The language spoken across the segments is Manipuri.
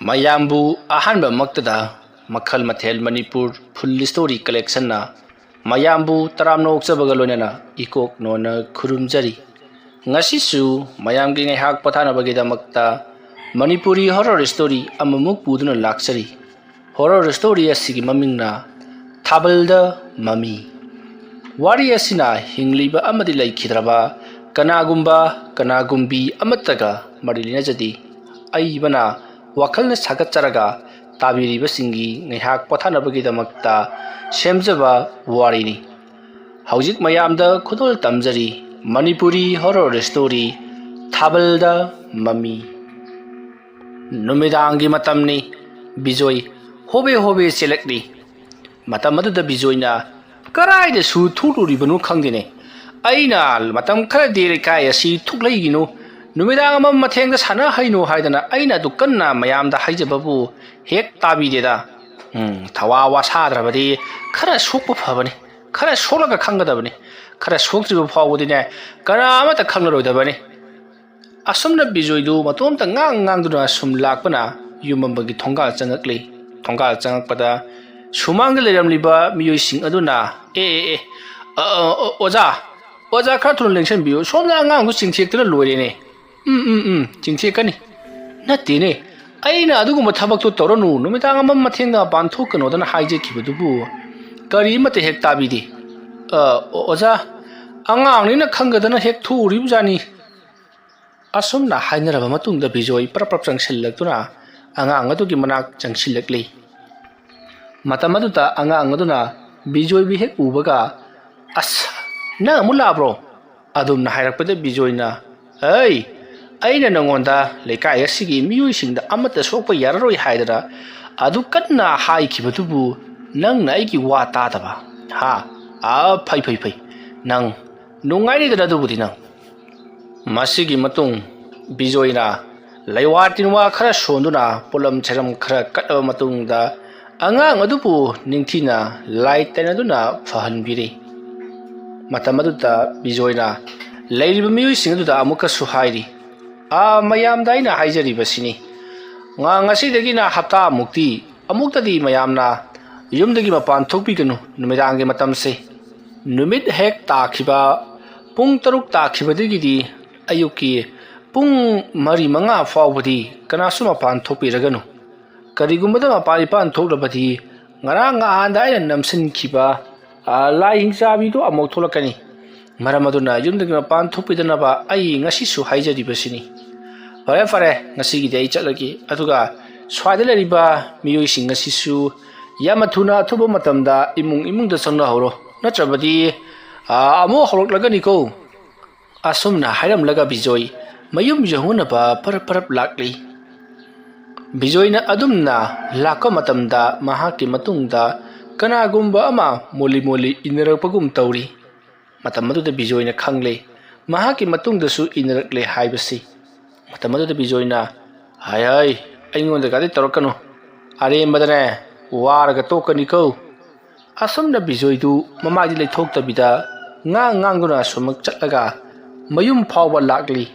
ꯃꯌꯥꯝꯕꯨ ꯑꯍꯥꯟꯕꯃꯛꯇꯗ ꯃꯈꯜ ꯃꯊꯦꯜ ꯃꯅꯤꯄꯨꯔ ꯐꯨꯜ ꯁ꯭ꯇꯣꯔꯤ ꯀꯂꯦꯛꯁꯟꯅ ꯃꯌꯥꯝꯕꯨ ꯇꯔꯥꯝꯅ ꯑꯣꯛꯆꯕꯒ ꯂꯣꯏꯅꯅ ꯏꯀꯣꯛ ꯅꯣꯟꯅ ꯈꯨꯔꯨꯝꯖꯔꯤ꯫ ꯉꯁꯤꯁꯨ ꯃꯌꯥꯝꯒꯤ ꯉꯥꯏꯍꯥꯛ ꯄꯣꯊꯥꯅꯕꯒꯤꯗꯃꯛꯇ ꯃꯅꯤꯄꯨꯔꯤ ꯍꯣꯔꯔ ꯁ꯭ꯇꯣꯔꯤ ꯑꯃꯃꯨꯛ ꯄꯨꯗꯨꯅ ꯂꯥꯛꯆꯔꯤ꯫ ꯍꯣꯔꯔ ꯁ꯭ꯇꯣꯔꯤ ꯑꯁꯤꯒꯤ ꯃꯃꯤꯡꯅ ꯊꯥꯕꯜꯗ ꯃꯃꯤ꯫ ꯋꯥꯔꯤ ꯑꯁꯤꯅ ꯍꯤꯡꯂꯤꯕ ꯑꯃꯗꯤ ꯂꯩꯈꯤꯗ꯭ꯔꯕ ꯀꯅꯥꯒꯨꯝꯕꯤ ꯑꯃꯠꯇꯒ ꯃꯔꯤ ꯂꯩꯅꯖꯗꯦ꯫ ꯑꯏꯕꯅ ꯋꯥꯈꯜꯅ ꯁꯥꯒꯠꯆꯔꯒ ꯇꯥꯕꯤꯔꯤꯕꯁꯤꯡꯒꯤ ꯉꯥꯏꯍꯥꯛ ꯄꯣꯊꯥꯅꯕꯒꯤꯗꯃꯛꯇ ꯁꯦꯝꯖꯕ ꯋꯥꯔꯤꯅꯤ꯫ ꯍꯧꯖꯤꯛ ꯃꯌꯥꯝꯗ ꯈꯨꯗꯣꯜ ꯇꯝꯖꯔꯤ ꯃꯅꯤꯄꯨꯔꯤ ꯍꯣꯔꯔ ꯁ꯭ꯇꯣꯔꯤ ꯊꯥꯕꯜꯗ ꯃꯃꯤ꯫ ꯅꯨꯃꯤꯗꯥꯡꯒꯤ ꯃꯇꯝꯅꯤ꯫ ꯕꯤꯖꯣꯏ ꯍꯣꯕꯦ ꯍꯣꯕꯦ ꯆꯦꯜꯂꯛꯂꯤ꯫ ꯃꯇꯝ ꯑꯗꯨꯗ ꯕꯤꯖꯣꯏꯅ ꯀꯔꯥꯏꯗꯁꯨ ꯊꯣꯛꯂꯨꯔꯤꯕꯅꯣ ꯈꯪꯗꯦꯅꯦ꯫ ꯑꯩꯅ ꯃꯇꯝ ꯈꯔꯗꯤ ꯂꯩꯀꯥꯏ ꯑꯁꯤ ꯊꯣꯛꯂꯛꯏꯒꯤꯅꯣ ꯅꯨꯃꯤꯗꯥꯡ ꯑꯃ ꯃꯊꯦꯡꯗ ꯁꯥꯟꯅꯍꯩꯅꯣ ꯍꯥꯏꯗꯅ ꯑꯩꯅ ꯑꯗꯨ ꯀꯟꯅ ꯃꯌꯥꯝꯗ ꯍꯥꯏꯖꯕꯕꯨ ꯍꯦꯛ ꯇꯥꯕꯤꯗꯦꯗ꯫ ꯊꯋꯥ ꯋꯥꯁꯥꯗ꯭ꯔꯕꯗꯤ ꯈꯔ ꯁꯣꯛꯄ ꯐꯕꯅꯤ꯫ ꯈꯔ ꯁꯣꯛꯂꯒ ꯈꯪꯒꯗꯕꯅꯤ꯫ ꯈꯔ ꯁꯣꯛꯇ꯭ꯔꯤꯕ ꯐꯥꯎꯕꯗꯤꯅꯦ ꯀꯅꯥ ꯑꯃꯠꯇ ꯈꯪꯂꯔꯣꯏꯗꯕꯅꯤ꯫ ꯑꯁꯨꯝꯅ ꯕꯤꯖꯣꯏꯗꯨ ꯃꯇꯣꯝꯇ ꯉꯥꯡꯗꯨꯅ ꯁꯨꯝ ꯂꯥꯛꯄꯅ ꯌꯨꯝ ꯑꯃꯒꯤ ꯊꯣꯡꯒꯥꯜ ꯆꯪꯉꯛꯂꯤ꯫ ꯊꯣꯡꯒꯥꯜ ꯆꯪꯉꯛꯄꯗ ꯁꯨꯃꯥꯡꯗ ꯂꯩꯔꯝꯂꯤꯕ ꯃꯤꯑꯣꯏꯁꯤꯡ ꯑꯗꯨꯅ ꯑꯣꯖꯥ ꯈꯔ ꯊꯨꯅ ꯂꯦꯡꯁꯟꯕꯤꯌꯨ, ꯁꯣꯝꯗ ꯑꯉꯥꯡꯗꯨ ꯆꯤꯡꯊꯦꯛꯇꯨꯅ ꯂꯣꯏꯔꯦꯅꯦ꯫ ꯆꯤꯡꯊꯦꯛꯀꯅꯤ ꯅꯠꯇꯦꯅꯦ, ꯑꯩꯅ ꯑꯗꯨꯒꯨꯝꯕ ꯊꯕꯛꯇꯨ ꯇꯧꯔꯅꯨ, ꯅꯨꯃꯤꯗꯥꯡ ꯑꯃ ꯃꯊꯦꯡꯗ ꯃꯄꯥꯟ ꯊꯣꯛꯀꯅꯣꯗꯅ ꯍꯥꯏꯖꯈꯤꯕꯗꯨꯕꯨ ꯀꯔꯤꯃꯠꯇ ꯍꯦꯛ ꯇꯥꯕꯤꯗꯦ꯫ ꯑꯣꯖꯥ ꯑꯉꯥꯡꯅꯤꯅ ꯈꯪꯒꯗꯅ ꯍꯦꯛ ꯊꯣꯛꯎꯔꯤꯕꯖꯥꯠꯅꯤ꯫ ꯑꯁꯨꯝꯅ ꯍꯥꯏꯅꯔꯕ ꯃꯇꯨꯡꯗ ꯕꯤꯖꯣꯏ ꯄ꯭ꯔꯞ ꯆꯪꯁꯤꯜꯂꯛꯇꯨꯅ ꯑꯉꯥꯡ ꯑꯗꯨꯒꯤ ꯃꯅꯥꯛ ꯆꯪꯁꯤꯜꯂꯛꯂꯤ꯫ ꯃꯇꯝ ꯑꯗꯨꯗ ꯑꯉꯥꯡ ꯑꯗꯨꯅ ꯕꯤꯖꯣꯏꯕꯨ ꯍꯦꯛ ꯎꯕꯒ ꯑꯁ ꯅꯪ ꯑꯃꯨꯛ ꯂꯥꯛꯑꯕ꯭ꯔꯣ ꯑꯗꯨꯝꯅ ꯍꯥꯏꯔꯛꯄꯗ ꯕꯤꯖꯣꯏꯅ ꯑꯩꯅ ꯅꯉꯣꯟꯗ ꯂꯩꯀꯥꯏ ꯑꯁꯤꯒꯤ ꯃꯤꯑꯣꯏꯁꯤꯡꯗ ꯑꯃꯠꯇ ꯁꯣꯛꯄ ꯌꯥꯔꯔꯣꯏ ꯍꯥꯏꯗꯅ ꯑꯗꯨ ꯀꯟꯅ ꯍꯥꯏꯈꯤꯕꯗꯨꯕꯨ ꯅꯪꯅ ꯑꯩꯒꯤ ꯋꯥ ꯇꯥꯗꯕ? ꯐꯩ ꯅꯪ ꯅꯨꯡꯉꯥꯏꯔꯤꯗꯅ ꯑꯗꯨꯕꯨꯗꯤ ꯅꯪ꯫ ꯃꯁꯤꯒꯤ ꯃꯇꯨꯡ ꯕꯤꯖꯣꯏꯅ ꯂꯩꯋꯥ ꯇꯤꯟꯋꯥ ꯈꯔ ꯁꯣꯟꯗꯨꯅ ꯄꯣꯠꯂꯝ ꯆꯩꯔꯝ ꯈꯔ ꯀꯠꯂꯕ ꯃꯇꯨꯡꯗ ꯑꯉꯥꯡ ꯑꯗꯨꯕꯨ ꯅꯤꯡꯊꯤꯅ ꯂꯥꯏ ꯇꯩꯅꯗꯨꯅ ꯐꯍꯟꯕꯤꯔꯤ꯫ ꯃꯇꯝ ꯑꯗꯨꯗ ꯕꯤꯖꯣꯏꯅ ꯂꯩꯔꯤꯕ ꯃꯤꯑꯣꯏꯁꯤꯡ ꯑꯗꯨꯗ ꯑꯃꯨꯛꯀꯁꯨ ꯍꯥꯏꯔꯤ, ꯃꯌꯥꯝꯗ ꯑꯩꯅ ꯍꯥꯏꯖꯔꯤꯕꯁꯤꯅꯤ, ꯉꯁꯤꯗꯒꯤꯅ ꯑꯃꯨꯛꯇꯗꯤ ꯃꯌꯥꯝꯅ ꯌꯨꯝꯗꯒꯤ ꯃꯄꯥꯟ ꯊꯣꯛꯄꯤꯒꯅꯨ꯫ ꯅꯨꯃꯤꯗꯥꯡꯒꯤ ꯃꯇꯝꯁꯦ ꯅꯨꯃꯤꯠ ꯍꯦꯛ ꯇꯥꯈꯤꯕ ꯄꯨꯡ 6 ꯇꯥꯈꯤꯕꯗꯒꯤꯗꯤ ꯑꯌꯨꯛꯀꯤ ꯄꯨꯡ 4-5 ꯐꯥꯎꯕꯗꯤ ꯀꯅꯥꯁꯨ ꯃꯄꯥꯟ ꯊꯣꯛꯄꯤꯔꯒꯅꯨ꯫ ꯀꯔꯤꯒꯨꯝꯕꯗ ꯃꯄꯥꯟ ꯏꯄꯥꯟ ꯊꯣꯛꯂꯕꯗꯤ ꯉꯔꯥꯡ ꯅꯍꯥꯟꯗ ꯑꯩꯅ ꯅꯝꯁꯤꯟꯈꯤꯕ ꯂꯥꯏ ꯍꯤꯡꯆꯥꯕꯤꯗꯨ ꯑꯃꯨꯛ ꯊꯣꯛꯂꯛꯀꯅꯤ꯫ ꯃꯔꯝ ꯑꯗꯨꯅ ꯌꯨꯝꯗꯒꯤ ꯃꯄꯥꯟ ꯊꯣꯛꯄꯤꯗꯅꯕ ꯑꯩ ꯉꯁꯤꯁꯨ ꯍꯥꯏꯖꯔꯤꯕꯁꯤꯅꯤ꯫ ꯐꯔꯦ ꯉꯁꯤꯒꯤꯗꯤ ꯑꯩ ꯆꯠꯂꯒꯦ, ꯑꯗꯨꯒ ꯁ꯭ꯋꯥꯏꯗ ꯂꯩꯔꯤꯕ ꯃꯤꯑꯣꯏꯁꯤꯡ ꯑꯁꯤꯁꯨ ꯌꯥꯝꯅ ꯊꯨꯅ ꯑꯊꯨꯕ ꯃꯇꯝꯗ ꯏꯃꯨꯡꯗ ꯆꯪꯅꯍꯧꯔꯣ, ꯅꯠꯇ꯭ꯔꯕꯗꯤ ꯑꯃꯨꯛ ꯍꯧꯔꯛꯂꯒꯅꯤꯀꯣ꯫ ꯑꯁꯨꯝꯅ ꯍꯥꯏꯔꯝꯂꯒ ꯕꯤꯖꯣꯏ ꯃꯌꯨꯝ ꯌꯧꯅꯅꯕ ꯄꯔꯞ ꯂꯥꯛꯂꯤ꯫ ꯕꯤꯖꯣꯏꯅ ꯑꯗꯨꯝꯅ ꯂꯥꯛꯄ ꯃꯇꯝꯗ ꯃꯍꯥꯛꯀꯤ ꯃꯇꯨꯡꯗ ꯀꯅꯥꯒꯨꯝꯕ ꯑꯃ ꯃꯣꯜꯂꯤ ꯏꯟꯅꯔꯛꯄꯒꯨꯝ ꯇꯧꯔꯤ꯫ ꯃꯇꯝ ꯑꯗꯨꯗ ꯕꯤꯖꯣꯏꯅ ꯈꯪꯂꯦ ꯃꯍꯥꯛꯀꯤ ꯃꯇꯨꯡꯗꯁꯨ ꯏꯟꯅꯔꯛꯂꯦ ꯍꯥꯏꯕꯁꯤ꯫ ꯃꯇꯝ ꯑꯗꯨꯗ ꯕꯤꯖꯣꯏꯅ ꯑꯩꯉꯣꯟꯗꯒꯗꯤ ꯇꯧꯔꯛꯀꯅꯨ, ꯑꯔꯦꯝꯕꯗꯅꯦ ꯋꯥꯔꯒ ꯇꯣꯛꯀꯅꯤꯀꯣ꯫ ꯑꯁꯨꯝꯅ ꯕꯤꯖꯣꯏꯗꯨ ꯃꯃꯥꯏꯗꯤ ꯂꯩꯊꯣꯛꯇꯕꯤꯗ ꯉꯥꯡꯗꯨꯅ ꯁꯨꯃꯛ ꯆꯠꯂꯒ ꯃꯌꯨꯝ ꯐꯥꯎꯕ ꯂꯥꯛꯂꯤ꯫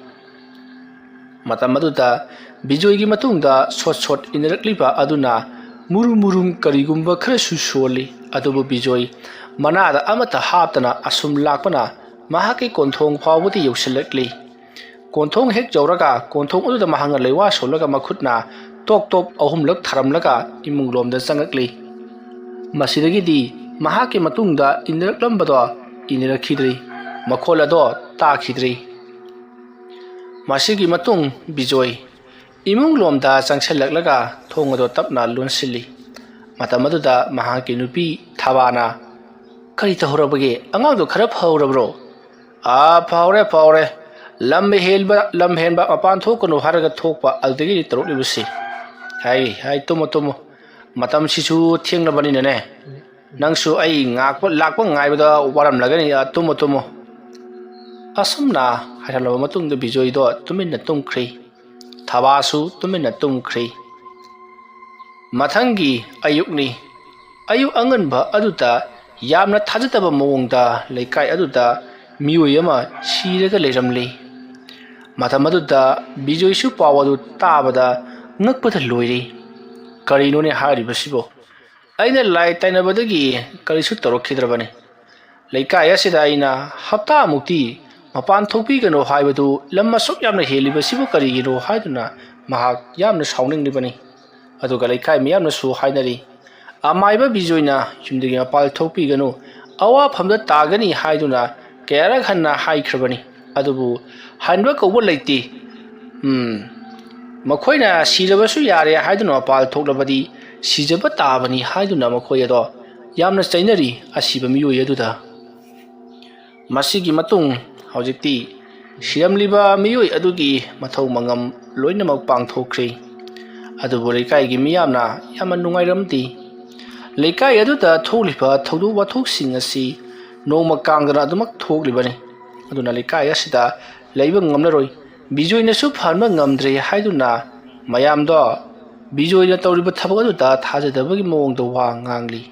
ꯃꯇꯝ ꯑꯗꯨꯗ ꯕꯤꯖꯣꯏꯒꯤ ꯃꯇꯨꯡꯗ ꯁꯣꯠ ꯏꯟꯅꯔꯛꯂꯤꯕ ꯑꯗꯨꯅ ꯃꯨꯔꯨꯝ ꯀꯔꯤꯒꯨꯝꯕ ꯈꯔꯁꯨ ꯁꯣꯜꯂꯤ꯫ ꯑꯗꯨꯕꯨ ꯕꯤꯖꯣꯏ ꯃꯅꯥꯗ ꯑꯃꯠꯇ ꯍꯥꯞꯇꯅ ꯑꯁꯨꯝ ꯂꯥꯛꯄꯅ ꯃꯍꯥꯛꯀꯤ ꯀꯣꯟꯊꯣꯡ ꯐꯥꯎꯕꯗꯤ ꯌꯧꯁꯤꯜꯂꯛꯂꯤ꯫ ꯀꯣꯟꯊꯣꯡ ꯍꯦꯛ ꯌꯧꯔꯒ ꯀꯣꯟꯊꯣꯡ ꯑꯗꯨꯗ ꯃꯍꯥꯛꯅ ꯂꯩꯋꯥ ꯁꯣꯜꯂꯒ ꯃꯈꯨꯠꯅ ꯇꯣꯛ 3 ꯊꯥꯔꯝꯂꯒ ꯏꯃꯨꯡꯂꯣꯝꯗ ꯆꯪꯉꯛꯂꯤ꯫ ꯃꯁꯤꯗꯒꯤꯗꯤ ꯃꯍꯥꯛꯀꯤ ꯃꯇꯨꯡꯗ ꯏꯟꯅꯔꯛꯂꯝꯕꯗꯣ ꯏꯟꯅꯔꯛꯈꯤꯗ꯭ꯔꯤ, ꯃꯈꯣꯜ ꯑꯗꯣ ꯇꯥꯈꯤꯗ꯭ꯔꯤ꯫ ꯃꯁꯤꯒꯤ ꯃꯇꯨꯡ ꯕꯤꯖꯣꯏ ꯏꯃꯨꯡꯂꯣꯝꯗ ꯆꯪꯁꯤꯜꯂꯛꯂꯒ ꯊꯣꯡ ꯑꯗꯣ ꯇꯞꯅ ꯂꯣꯟꯁꯤꯜꯂꯤ꯫ ꯃꯇꯝ ꯑꯗꯨꯗ ꯃꯍꯥꯛꯀꯤ ꯅꯨꯄꯤ ꯊꯥꯕꯥꯅ ꯀꯔꯤ ꯇꯧꯍꯧꯔꯕꯒꯦ? ꯑꯉꯥꯡꯗꯣ ꯈꯔ ꯐꯍꯧꯔꯕ꯭ꯔꯣ? ꯐꯍꯧꯔꯦ, ꯂꯝ ꯍꯦꯟꯕ ꯃꯄꯥꯟ ꯊꯣꯛꯀꯅꯨ ꯍꯥꯏꯔꯒ ꯊꯣꯛꯄ, ꯑꯗꯨꯗꯒꯤꯗꯤ ꯇꯧꯔꯛꯂꯤꯕꯁꯤ꯫ ꯇꯨꯝꯃꯣ, ꯃꯇꯝꯁꯤꯁꯨ ꯊꯦꯡꯂꯕꯅꯤꯅꯅꯦ, ꯅꯪꯁꯨ ꯑꯩ ꯂꯥꯛꯄ ꯉꯥꯏꯕꯗ ꯋꯥꯔꯝꯂꯒꯅꯤ, ꯇꯨꯝꯃꯣ꯫ ꯑꯁꯨꯝꯅ ꯍꯥꯏꯔꯝꯂꯕ ꯃꯇꯨꯡꯗ ꯕꯤꯖꯣꯏꯗꯣ ꯇꯨꯃꯤꯟꯅ ꯇꯨꯝꯈ꯭ꯔꯤ꯫ ꯊꯥꯕꯥꯁꯨ ꯇꯨꯃꯤꯟꯅ ꯇꯨꯝꯈ꯭ꯔꯤ꯫ ꯃꯊꯪꯒꯤ ꯑꯌꯨꯛꯅꯤ꯫ ꯑꯌꯨꯛ ꯑꯉꯟꯕ ꯑꯗꯨꯗ ꯌꯥꯝꯅ ꯊꯥꯖꯗꯕ ꯃꯑꯣꯡꯗ ꯂꯩꯀꯥꯏ ꯑꯗꯨꯗ ꯃꯤꯑꯣꯏ ꯑꯃ ꯁꯤꯔꯒ ꯂꯩꯔꯝꯂꯤ꯫ ꯃꯇꯝ ꯑꯗꯨꯗ ꯕꯤꯖꯣꯏꯁꯨ ꯄꯥꯎ ꯑꯗꯨ ꯇꯥꯕꯗ ꯉꯛꯄꯗ ꯂꯣꯏꯔꯤ꯫ ꯀꯔꯤꯅꯣꯅꯦ ꯍꯥꯏꯔꯤꯕꯁꯤꯕꯣ ꯑꯩꯅ ꯂꯥꯏ ꯇꯩꯅꯕꯗꯒꯤ ꯀꯔꯤꯁꯨ ꯇꯧꯔꯛꯈꯤꯗ꯭ꯔꯕꯅꯤ ꯂꯩꯀꯥꯏ ꯑꯁꯤꯗ ꯑꯩꯅ ꯍꯞꯇꯥꯃꯨꯛꯇꯤ ꯃꯄꯥꯟ ꯊꯣꯛꯄꯤꯒꯅꯣ ꯍꯥꯏꯕꯗꯨ ꯂꯝ ꯑꯁꯨꯛ ꯌꯥꯝꯅ ꯍꯦꯜꯂꯤꯕꯁꯤꯕꯨ ꯀꯔꯤꯒꯤꯅꯣ ꯍꯥꯏꯗꯨꯅ ꯃꯍꯥꯛ ꯌꯥꯝꯅ ꯁꯥꯎꯅꯤꯡꯂꯤꯕꯅꯤ ꯑꯗꯨꯒ ꯂꯩꯀꯥꯏ ꯃꯤꯌꯥꯝꯅꯁꯨ ꯍꯥꯏꯅꯔꯤ ꯑꯃꯥꯏꯕ ꯕꯤꯖꯣꯏꯅ ꯌꯨꯝꯗꯒꯤ ꯃꯄꯥꯟ ꯊꯣꯛꯄꯤꯒꯅꯨ ꯑꯋꯥꯐꯝꯗ ꯇꯥꯒꯅꯤ ꯍꯥꯏꯗꯨꯅ ꯀꯌꯥꯔꯛ ꯍꯟꯅ ꯍꯥꯏꯈ꯭ꯔꯕꯅꯤ ꯑꯗꯨꯕꯨ ꯍꯟꯕ ꯀꯧꯕ ꯂꯩꯇꯦ ꯃꯈꯣꯏꯅ ꯁꯤꯔꯕꯁꯨ ꯌꯥꯔꯦ ꯍꯥꯏꯗꯨꯅ ꯃꯄꯥꯟ ꯊꯣꯛꯂꯕꯗꯤ ꯁꯤꯖꯕ ꯇꯥꯕꯅꯤ ꯍꯥꯏꯗꯨꯅ ꯃꯈꯣꯏ ꯑꯗꯣ ꯌꯥꯝꯅ ꯆꯩꯅꯔꯤ ꯑꯁꯤꯕ ꯃꯤꯑꯣꯏ ꯑꯗꯨꯗ ꯃꯁꯤꯒꯤ ꯃꯇꯨꯡ ꯍꯧꯖꯤꯛꯇꯤ ꯁꯤꯔꯝꯂꯤꯕ ꯃꯤꯑꯣꯏ ꯑꯗꯨꯒꯤ ꯃꯊꯧ ꯃꯉꯝ ꯂꯣꯏꯅꯃꯛ ꯄꯥꯡꯊꯣꯛꯈ꯭ꯔꯦ ꯑꯗꯨꯕꯨ ꯂꯩꯀꯥꯏꯒꯤ ꯃꯤꯌꯥꯝꯅ ꯌꯥꯝꯅ ꯅꯨꯡꯉꯥꯏꯔꯝꯗꯦ ꯂꯩꯀꯥꯏ ꯑꯗꯨꯗ ꯊꯣꯛꯂꯤꯕ ꯊꯧꯗꯣꯛ ꯋꯥꯊꯣꯛꯁꯤꯡ ꯑꯁꯤ ꯅꯣꯡꯃ ꯀꯥꯡꯗꯅ ꯑꯗꯨꯃꯛ ꯊꯣꯛꯂꯤꯕꯅꯤ ꯑꯗꯨꯅ ꯂꯩꯀꯥꯏ ꯑꯁꯤꯗ ꯂꯩꯕ ꯉꯝꯂꯔꯣꯏ ꯕꯤꯖꯣꯏꯅꯁꯨ ꯐꯍꯟꯕ ꯉꯝꯗ꯭ꯔꯦ ꯍꯥꯏꯗꯨꯅ ꯃꯌꯥꯝꯗꯣ ꯕꯤꯖꯣꯏꯅ ꯇꯧꯔꯤꯕ ꯊꯕꯛ ꯑꯗꯨꯗ ꯊꯥꯖꯗꯕꯒꯤ ꯃꯑꯣꯡꯗ ꯋꯥ ꯉꯥꯡꯂꯤ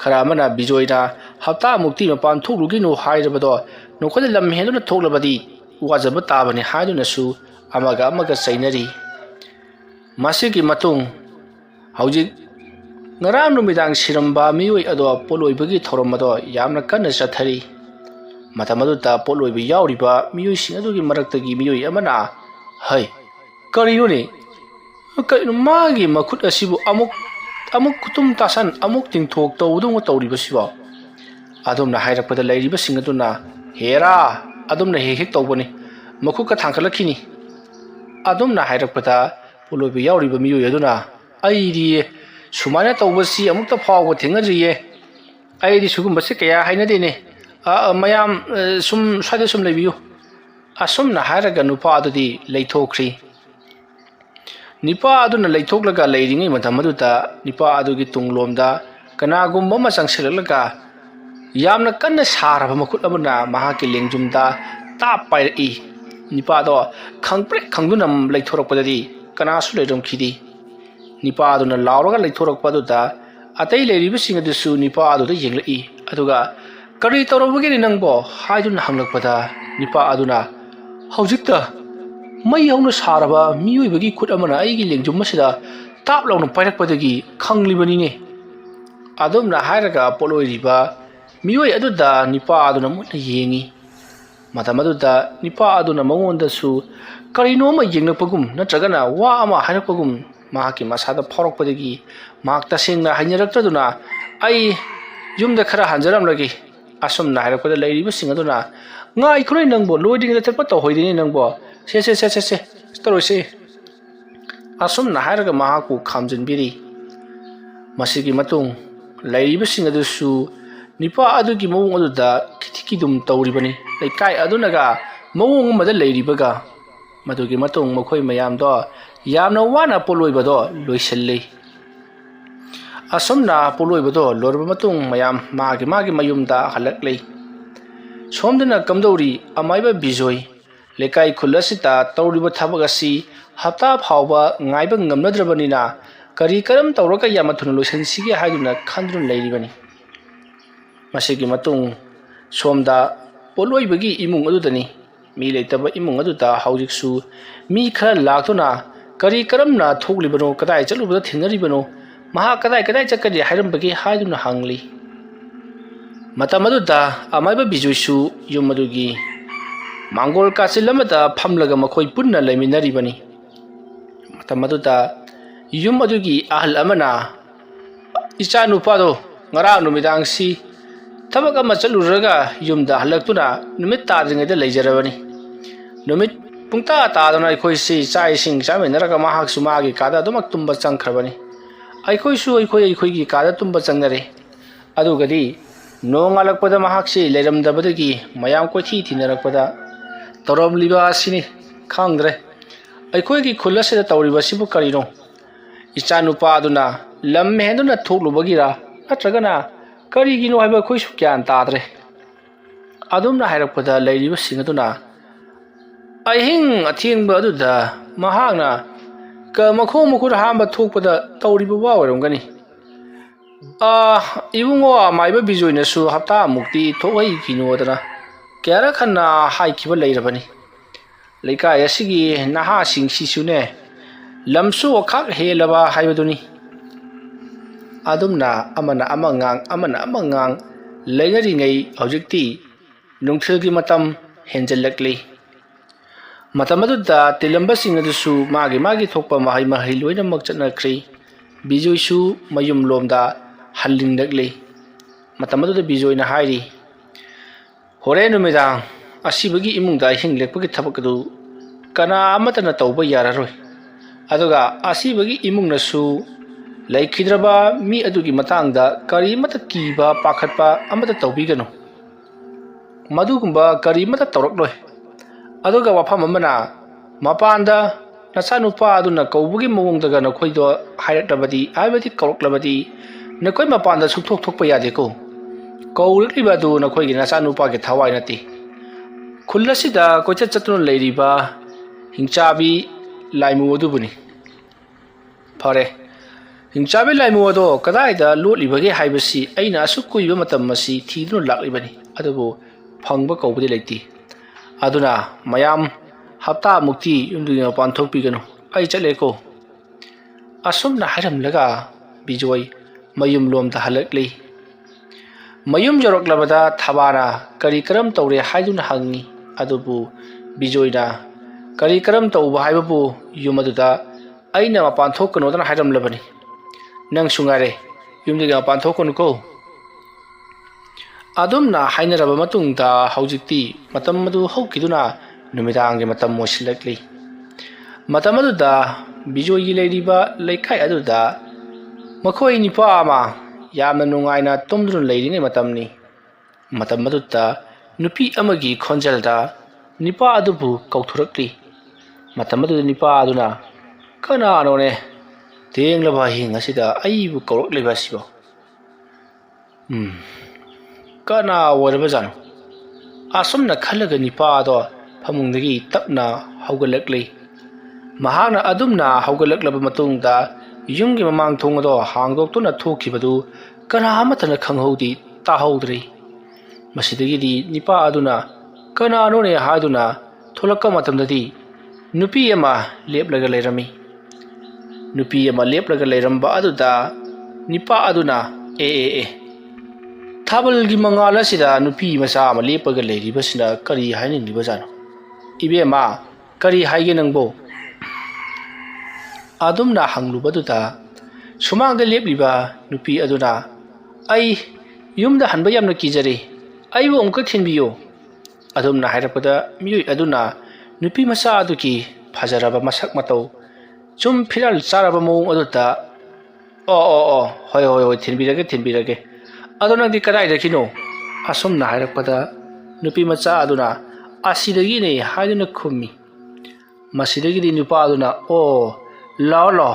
ꯈꯔ ꯑꯃꯅ ꯕꯤꯖꯣꯏꯅ ꯍꯞꯇꯥꯃꯨꯛꯇꯤ ꯃꯄꯥꯟ ꯊꯣꯛꯂꯨꯒꯤꯅꯨ ꯍꯥꯏꯔꯕꯗꯣ ꯅꯈꯣꯏꯗ ꯂꯝ ꯍꯦꯟꯗꯨꯅ ꯊꯣꯛꯂꯕꯗꯤ ꯋꯥꯖꯕ ꯇꯥꯕꯅꯤ ꯍꯥꯏꯗꯨꯅꯁꯨ ꯑꯃꯒ ꯆꯩꯅꯔꯤ ꯃꯁꯤꯒꯤ ꯃꯇꯨꯡ ꯍꯧꯖꯤꯛ ꯉꯔꯥꯡ ꯅꯨꯃꯤꯗꯥꯡ ꯁꯤꯔꯝꯕ ꯃꯤꯑꯣꯏ ꯑꯗꯣ ꯄꯣꯠꯂꯣꯏꯕꯒꯤ ꯊꯧꯔꯝ ꯑꯗꯣ ꯌꯥꯝꯅ ꯀꯟꯅ ꯆꯠꯊꯔꯤ ꯃꯇꯝ ꯑꯗꯨꯗ ꯄꯣꯠꯂꯣꯏꯕ ꯌꯥꯎꯔꯤꯕ ꯃꯤꯑꯣꯏꯁꯤꯡ ꯑꯗꯨꯒꯤ ꯃꯔꯛꯇꯒꯤ ꯃꯤꯑꯣꯏ ꯑꯃꯅ ꯍꯩ ꯀꯔꯤꯅꯣꯅꯦ ꯀꯔꯤꯅꯣ ꯃꯥꯒꯤ ꯃꯈꯨꯠ ꯑꯁꯤꯕꯨ ꯑꯃꯨꯛ ꯈꯨꯇꯨꯝ ꯇꯥꯁꯟ ꯑꯃꯨꯛ ꯇꯤꯡꯊꯣꯛ ꯇꯧꯕꯗꯧꯅ ꯇꯧꯔꯤꯕꯁꯤꯕꯣ ꯑꯗꯨꯝꯅ ꯍꯥꯏꯔꯛꯄꯗ ꯂꯩꯔꯤꯕꯁꯤꯡ ꯑꯗꯨꯅ ꯍꯦꯔꯥ ꯑꯗꯨꯝꯅ ꯍꯦꯛ ꯇꯧꯕꯅꯤ ꯃꯈꯨꯠꯀ ꯊꯥꯡꯀꯠꯂꯛꯈꯤꯅꯤ ꯑꯗꯨꯝꯅ ꯍꯥꯏꯔꯛꯄꯗ ꯄꯣꯠꯂꯣꯏꯕ ꯌꯥꯎꯔꯤꯕ ꯃꯤꯑꯣꯏ ꯑꯗꯨꯅ ꯑꯩꯗꯤ ꯁꯨꯃꯥꯏꯅ ꯇꯧꯕꯁꯤ ꯑꯃꯨꯛꯇ ꯐꯥꯎꯕ ꯊꯦꯡꯅꯗ꯭ꯔꯤꯌꯦ ꯑꯩꯗꯤ ꯁꯤꯒꯨꯝꯕꯁꯤ ꯀꯌꯥ ꯍꯩꯅꯗꯦꯅꯦ ꯃꯌꯥꯝ ꯁ꯭ꯋꯥꯏꯗ ꯁꯨꯝ ꯂꯩꯕꯤꯌꯨ ꯑꯁꯨꯝꯅ ꯍꯥꯏꯔꯒ ꯅꯨꯄꯥ ꯑꯗꯨꯗꯤ ꯂꯩꯊꯣꯛꯈ꯭ꯔꯤ ꯅꯨꯄꯥ ꯑꯗꯨꯅ ꯂꯩꯊꯣꯛꯂꯒ ꯂꯩꯔꯤꯉꯩ ꯃꯇꯝ ꯑꯗꯨꯗ ꯅꯨꯄꯥ ꯑꯗꯨꯒꯤ ꯇꯨꯡꯂꯣꯝꯗ ꯀꯅꯥꯒꯨꯝꯕ ꯑꯃ ꯆꯪꯁꯤꯜꯂꯛꯂꯒ ꯌꯥꯝꯅ ꯀꯟꯅ ꯁꯥꯔꯕ ꯃꯈꯨꯠ ꯑꯃꯅ ꯃꯍꯥꯛꯀꯤ ꯂꯦꯡꯖꯨꯝꯗ ꯇꯥꯞ ꯄꯥꯏꯔꯛꯏ ꯅꯨꯄꯥꯗꯣ ꯈꯪꯄ꯭ꯔꯦꯛ ꯈꯪꯗꯨꯅ ꯂꯩꯊꯣꯔꯛꯄꯗꯗꯤ ꯀꯅꯥꯁꯨ ꯂꯩꯔꯝꯈꯤꯗꯦ ꯅꯨꯄꯥ ꯑꯗꯨꯅ ꯂꯥꯎꯔꯒ ꯂꯩꯊꯣꯔꯛꯄ ꯑꯗꯨꯗ ꯑꯇꯩ ꯂꯩꯔꯤꯕꯁꯤꯡ ꯑꯗꯨꯁꯨ ꯅꯨꯄꯥ ꯑꯗꯨꯗ ꯌꯦꯡꯂꯛꯏ ꯑꯗꯨꯒ ꯀꯔꯤ ꯇꯧꯔꯕꯒꯦꯅꯦ ꯅꯪꯕꯣ ꯍꯥꯏꯗꯨꯅ ꯍꯪꯂꯛꯄꯗ ꯅꯨꯄꯥ ꯑꯗꯨꯅ ꯍꯧꯖꯤꯛꯇ ꯃꯩ ꯍꯧꯅ ꯁꯥꯔꯕ ꯃꯤꯑꯣꯏꯕꯒꯤ ꯈꯨꯠ ꯑꯃꯅ ꯑꯩꯒꯤ ꯂꯦꯡꯖꯨꯝ ꯑꯁꯤꯗ ꯇꯥꯞ ꯂꯥꯎꯅ ꯄꯥꯏꯔꯛꯄꯗꯒꯤ ꯈꯪꯂꯤꯕꯅꯤꯅꯦ ꯑꯗꯨꯝꯅ ꯍꯥꯏꯔꯒ ꯄꯣꯠꯂꯣꯏꯔꯤꯕ ꯃꯤꯑꯣꯏ ꯑꯗꯨꯗ ꯅꯨꯄꯥ ꯑꯗꯨꯅ ꯃꯨꯟꯅ ꯌꯦꯡꯉꯤ ꯃꯇꯝ ꯑꯗꯨꯗ ꯅꯨꯄꯥ ꯑꯗꯨꯅ ꯃꯉꯣꯟꯗꯁꯨ ꯀꯔꯤꯅꯣ ꯑꯃ ꯌꯦꯡꯂꯛꯄꯒꯨꯝ ꯅꯠꯇ꯭ꯔꯒꯅ ꯋꯥ ꯑꯃ ꯍꯥꯏꯔꯛꯄꯒꯨꯝ ꯃꯍꯥꯛꯀꯤ ꯃꯁꯥꯗ ꯐꯥꯎꯔꯛꯄꯗꯒꯤ ꯃꯍꯥꯛ ꯇꯁꯦꯡꯅ ꯍꯩꯅꯔꯛꯇ꯭ꯔꯗꯨꯅ ꯑꯩ ꯌꯨꯝꯗ ꯈꯔ ꯍꯟꯖꯔꯝꯂꯒꯦ ꯑꯁꯨꯝꯅ ꯍꯥꯏꯔꯛꯄꯗ ꯂꯩꯔꯤꯕꯁꯤꯡ ꯑꯗꯨꯅ ꯉꯥꯏꯈꯣꯅꯦ ꯅꯪꯕꯣ ꯂꯣꯏꯗ꯭ꯔꯤꯉꯩꯗ ꯆꯠꯄ ꯇꯧꯍꯣꯏꯗꯦꯅꯦ ꯅꯪꯕꯣ ꯁꯦ ꯇꯧꯔꯣꯏꯁꯦ ꯑꯁꯨꯝꯅ ꯍꯥꯏꯔꯒ ꯃꯍꯥꯛꯄꯨ ꯈꯥꯝꯖꯤꯟꯕꯤꯔꯤ ꯃꯁꯤꯒꯤ ꯃꯇꯨꯡ ꯂꯩꯔꯤꯕꯁꯤꯡ ꯑꯗꯨꯁꯨ ꯅꯨꯄꯥ ꯑꯗꯨꯒꯤ ꯃꯑꯣꯡ ꯑꯗꯨꯗ ꯈꯤꯇꯤꯛꯀꯤꯗꯨꯝ ꯇꯧꯔꯤꯕꯅꯤ ꯂꯩꯀꯥꯏ ꯑꯗꯨꯅꯒ ꯃꯑꯣꯡ ꯑꯃꯗ ꯂꯩꯔꯤꯕꯒ ꯃꯗꯨꯒꯤ ꯃꯇꯨꯡ ꯃꯈꯣꯏ ꯃꯌꯥꯝꯗꯣ ꯌꯥꯝꯅ ꯋꯥꯅ ꯄꯣꯠꯂꯣꯏꯕꯗꯣ ꯂꯣꯏꯁꯤꯜꯂꯤ ꯑꯁꯨꯝꯅ ꯄꯣꯠꯂꯣꯏꯕꯗꯣ ꯂꯣꯏꯔꯕ ꯃꯇꯨꯡ ꯃꯌꯥꯝ ꯃꯥꯒꯤ ꯃꯌꯨꯝꯗ ꯍꯜꯂꯛꯂꯤ ꯁꯣꯝꯗꯅ ꯀꯝꯗꯧꯔꯤ ꯑꯃꯥꯏꯕ ꯕꯤꯖꯣꯏ ꯂꯩꯀꯥꯏ ꯈꯨꯜ ꯑꯁꯤꯗ ꯇꯧꯔꯤꯕ ꯊꯕꯛ ꯑꯁꯤ ꯍꯞꯇꯥ ꯐꯥꯎꯕ ꯉꯥꯏꯕ ꯉꯝꯅꯗ꯭ꯔꯕꯅꯤꯅ ꯀꯔꯝ ꯇꯧꯔꯒ ꯌꯥꯝꯅ ꯊꯨꯅ ꯂꯣꯏꯁꯤꯟꯁꯤꯒꯦ ꯍꯥꯏꯗꯨꯅ ꯈꯟꯗꯨꯅ ꯂꯩꯔꯤꯕꯅꯤ ꯃꯁꯤꯒꯤ ꯃꯇꯨꯡ ꯁꯣꯝꯗ ꯄꯣꯠꯂꯣꯏꯕꯒꯤ ꯏꯃꯨꯡ ꯑꯗꯨꯗꯅꯤ ꯃꯤ ꯂꯩꯇꯕ ꯏꯃꯨꯡ ꯑꯗꯨꯗ ꯍꯧꯖꯤꯛꯁꯨ ꯃꯤ ꯈꯔ ꯂꯥꯛꯇꯨꯅ ꯀꯔꯝꯅ ꯊꯣꯛꯂꯤꯕꯅꯣ ꯀꯗꯥꯏ ꯆꯠꯂꯨꯕꯗ ꯊꯦꯡꯅꯔꯤꯕꯅꯣ ꯃꯍꯥꯛ ꯀꯗꯥꯏ ꯆꯠꯀꯅꯤ ꯍꯥꯏꯔꯝꯕꯒꯦ ꯍꯥꯏꯗꯨꯅ ꯍꯪꯂꯤ ꯃꯇꯝ ꯑꯗꯨꯗ ꯑꯃꯥꯏꯕ ꯕꯤꯖꯣꯏꯁꯨ ꯌꯨꯝ ꯑꯗꯨꯒꯤ ꯃꯥꯡꯒꯣꯜ ꯀꯥꯆꯤꯜ ꯑꯃꯗ ꯐꯝꯂꯒ ꯃꯈꯣꯏ ꯄꯨꯟꯅ ꯂꯩꯃꯤꯟꯅꯔꯤꯕꯅꯤ ꯃꯇꯝ ꯑꯗꯨꯗ ꯌꯨꯝ ꯑꯗꯨꯒꯤ ꯑꯍꯜ ꯑꯃꯅ ꯏꯆꯥ ꯅꯨꯄꯥꯗꯣ ꯉꯔꯥꯡ ꯅꯨꯃꯤꯗꯥꯡꯁꯤ ꯊꯕꯛ ꯑꯃ ꯆꯠꯂꯨꯔꯒ ꯌꯨꯝꯗ ꯍꯜꯂꯛꯇꯨꯅ ꯅꯨꯃꯤꯠ ꯇꯥꯗ꯭ꯔꯤꯉꯩꯗ ꯂꯩꯖꯔꯕꯅꯤ ꯅꯨꯃꯤꯠ ꯄꯨꯡꯇꯥ ꯇꯥꯗꯨꯅ ꯑꯩꯈꯣꯏꯁꯤ ꯆꯥꯛ ꯏꯁꯤꯡ ꯆꯥꯃꯤꯟꯅꯔꯒ ꯃꯍꯥꯛꯁꯨ ꯃꯥꯒꯤ ꯀꯥꯗ ꯑꯗꯨꯃꯛ ꯇꯨꯝꯕ ꯆꯪꯈ꯭ꯔꯕꯅꯤ ꯑꯩꯈꯣꯏꯁꯨ ꯑꯩꯈꯣꯏꯒꯤ ꯀꯥꯗ ꯇꯨꯝꯕ ꯆꯪꯅꯔꯦ ꯑꯗꯨꯒꯗꯤ ꯅꯣꯡꯉꯥꯜꯂꯛꯄꯗ ꯃꯍꯥꯛꯁꯤ ꯂꯩꯔꯝꯗꯕꯗꯒꯤ ꯃꯌꯥꯝ ꯀꯣꯏꯊꯤ ꯊꯤꯅꯔꯛꯄꯗ ꯇꯧꯔꯝꯂꯤꯕ ꯑꯁꯤꯅꯤ ꯈꯪꯗ꯭ꯔꯦ ꯑꯩꯈꯣꯏꯒꯤ ꯈꯨꯜ ꯑꯁꯤꯗ ꯇꯧꯔꯤꯕꯁꯤꯕꯨ ꯀꯔꯤꯅꯣ ꯏꯆꯥ ꯅꯨꯄꯥ ꯑꯗꯨꯅ ꯂꯝ ꯍꯦꯟꯗꯨꯅ ꯊꯣꯛꯂꯨꯕꯒꯤꯔ ꯅꯠꯇ꯭ꯔꯒꯅ ꯀꯔꯤꯒꯤꯅꯣ ꯍꯥꯏꯕ ꯑꯩꯈꯣꯏꯁꯨ ꯒ꯭ꯌꯥꯟ ꯇꯥꯗ꯭ꯔꯦ ꯑꯗꯨꯝꯅ ꯍꯥꯏꯔꯛꯄꯗ ꯂꯩꯔꯤꯕꯁꯤꯡ ꯑꯗꯨꯅ ꯑꯍꯤꯡ ꯑꯊꯦꯡꯕ ꯑꯗꯨꯗ ꯃꯍꯥꯛꯅ ꯃꯈꯣꯡ ꯃꯈꯨꯠ ꯍꯥꯝꯕ ꯊꯣꯛꯄꯗ ꯇꯧꯔꯤꯕ ꯋꯥ ꯑꯣꯏꯔꯝꯒꯅꯤ ꯏꯕꯨꯡꯉꯣ ꯑꯃꯥꯏꯕ ꯕꯤꯖꯣꯏꯅꯁꯨ ꯍꯞꯇꯥꯃꯨꯛꯇꯤ ꯊꯣꯛꯍꯩꯈꯤꯅꯣꯗꯅ ꯀꯌꯥꯔꯛ ꯍꯟꯅ ꯍꯥꯏꯈꯤꯕ ꯂꯩꯔꯕꯅꯤ ꯂꯩꯀꯥꯏ ꯑꯁꯤꯒꯤ ꯅꯍꯥꯁꯤꯡꯁꯤꯁꯨꯅꯦ lamsu wakhak helaba haibaduni adumna amana amangang lainari ngai hojikti nungthilgi matam henjallakli matam aduda tilambasing adusu magi thokpa mahai loinamak chatnakhri bijoi su mayum lomda hallingdakli matam aduda bijoi na hairi hore numidang asibagi imungda hinglekpagi thabakadu kana amatana tawba yararoi aduga asibagi imungnasu laikhidraba mi adugi matangda kari mata kiba pakhatpa amata tawbigano madugumba kari mata tawrakloi aduga wafam amana mapanda nasanupa aduna kaubugi mawongdaga nakhoido hairattabadi aibadi kawraklabadi nakoi mapanda sukthok thokpa yadeko kawrikliba du nakhoigi nasanupa ge thawai nati khulasida koichat chatun leiriba hingchabi laimu adubuni phare hingchabi laimu ado kadaida lotlibage haibasi aina asukkuiba matam masi thidun laklibani adubu phangba kawbudi leiti aduna mayam hapta mukti yumdunga panthokpiganu ai chaleko asumna haramlaga bijoi mayum lomda halakli mayum joroklabada thabana kari karam tawre haiduna hangi adubu bijoina kari karam tawba haibabu yumaduda aina mapan thokano dana hairamlabani nang sungare yumdiga mapan thokonu ko adumna hainaraba matungda haujikti matam madu haukiduna numidangi matam mosilakli matam aduda bijoigi leiriba laikhai aduda makhoi nipa ama yamna nungaina tumdun leiringai matamni matam aduda nupi amagi khonjalda nipa adubu kauthurakli matam aduda nipa aduna kana anone tenglaba hinga sida aibu kawrakleba sibo kana warabajano asumna khalaga nipa ado phamungdagi tapna haugalakli mahana adumna haugalaklaba matungda yumgi mamang thongado hangdoktuna thokhibadu kana amatana khanghaudi tahaudri masidagi nipa aduna kana anone haiduna tholakka matamdadi nupi ama leplaga leirami nupi ama leplaga leiramba aduda nipa aduna thabalgi mangala sida nupi masa ama lepaga leiribasina kari hainingibajano ibema kari haige nangbo adumna hanglubaduda sumangda lepliba nupi aduna ai yumda hanba yamna kijare aibu onka thinbiyo adumna hairapada miyoi aduna nupi masa aduki phajaraba masak matau chum phiral charaba mong aduta hoi thinbirage aduna di kadai rakino asumna hairapada nupi macha aduna asidagi ne haiduna khummi masidagi di nupa aduna lao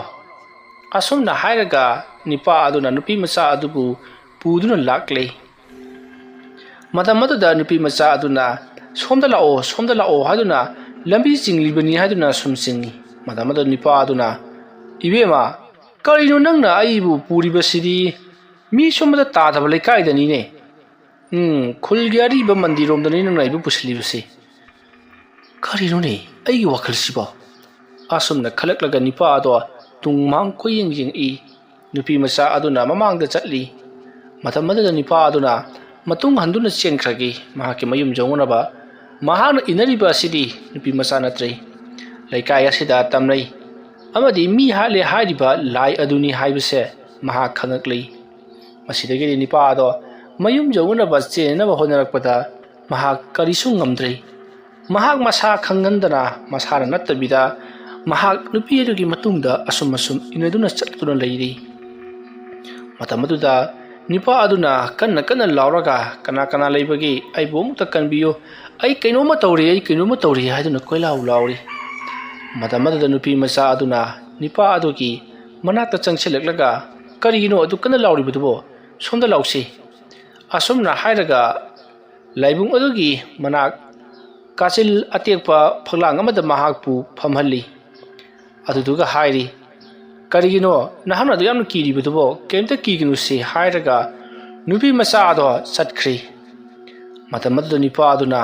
asumna hairaga nipa aduna nupi macha adubu puduna lakle madamaduda nupi macha aduna somda lao haduna lambi jinglibani haduna sumsingi madamadu nipa aduna ibema karino nangna aibu puribasidi mi somda tadaba leikaidani ne khulgyari ba mandirom dani nangna ibu puslibase karino ne aigi wakhalsiba asumna khalaklaga nipa ado tungmang koyeng nupi macha aduna mamangda chatli matamada nipa aduna matung handuna chenkragi mahaki mayum jongunaba mahana inariba asidi nupi macha natrai laikai asida tamrai amadi mi hale hariba lai aduni haibase maha khangakli masidagi nipa ado mayum jongunaba chenaba honarakpada maha karisu ngamdrai mahak masa khangandana masara nattabida mahak nupi adugi matungda asum inaduna chatuna leiri matamaduda nipa aduna kanna lauraga kana leibagi ai bomta kanbiyo ai kainoma tawri haiduna koilau lauri matamaduda nupi macha aduna nipa adugi manata changsilaklaga karigino adu kana lauri budubo somda lausi asumna hairaga laibung adugi manak kachil atekpa phaglang amada mahakpu phamhalli aduduga hairi karigino nahana du yamna kiri budubo kemta kiginu se hairaga nupi macha ado satkhri matamadu nipa aduna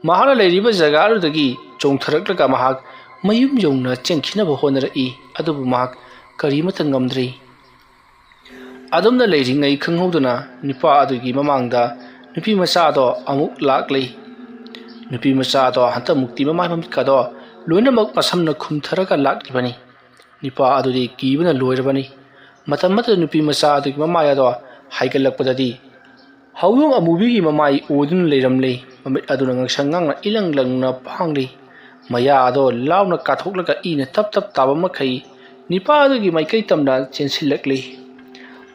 mahana leiriba jaga adudagi chongtharaklaga mahak mayum yongna chenkhinaba honaraki adubu mahak karimata ngamdri adumna leiringai khanghoduna nipa adugi mamangda nupi macha do amuk laklei nupi macha do hanta mukti mamai mamka do loinamak masamna khumtharaga laklibani nipa adudi kibana loirabani matamata nupi macha adugi mamaya do haigalakpadadi hawyong amubi gi mamai odun leiramlei mamit aduna ngangsangang ilang langna phangli maya ado launa kathoklaga ina tap tap taba makai nipa adugi maikai tamna chensilakli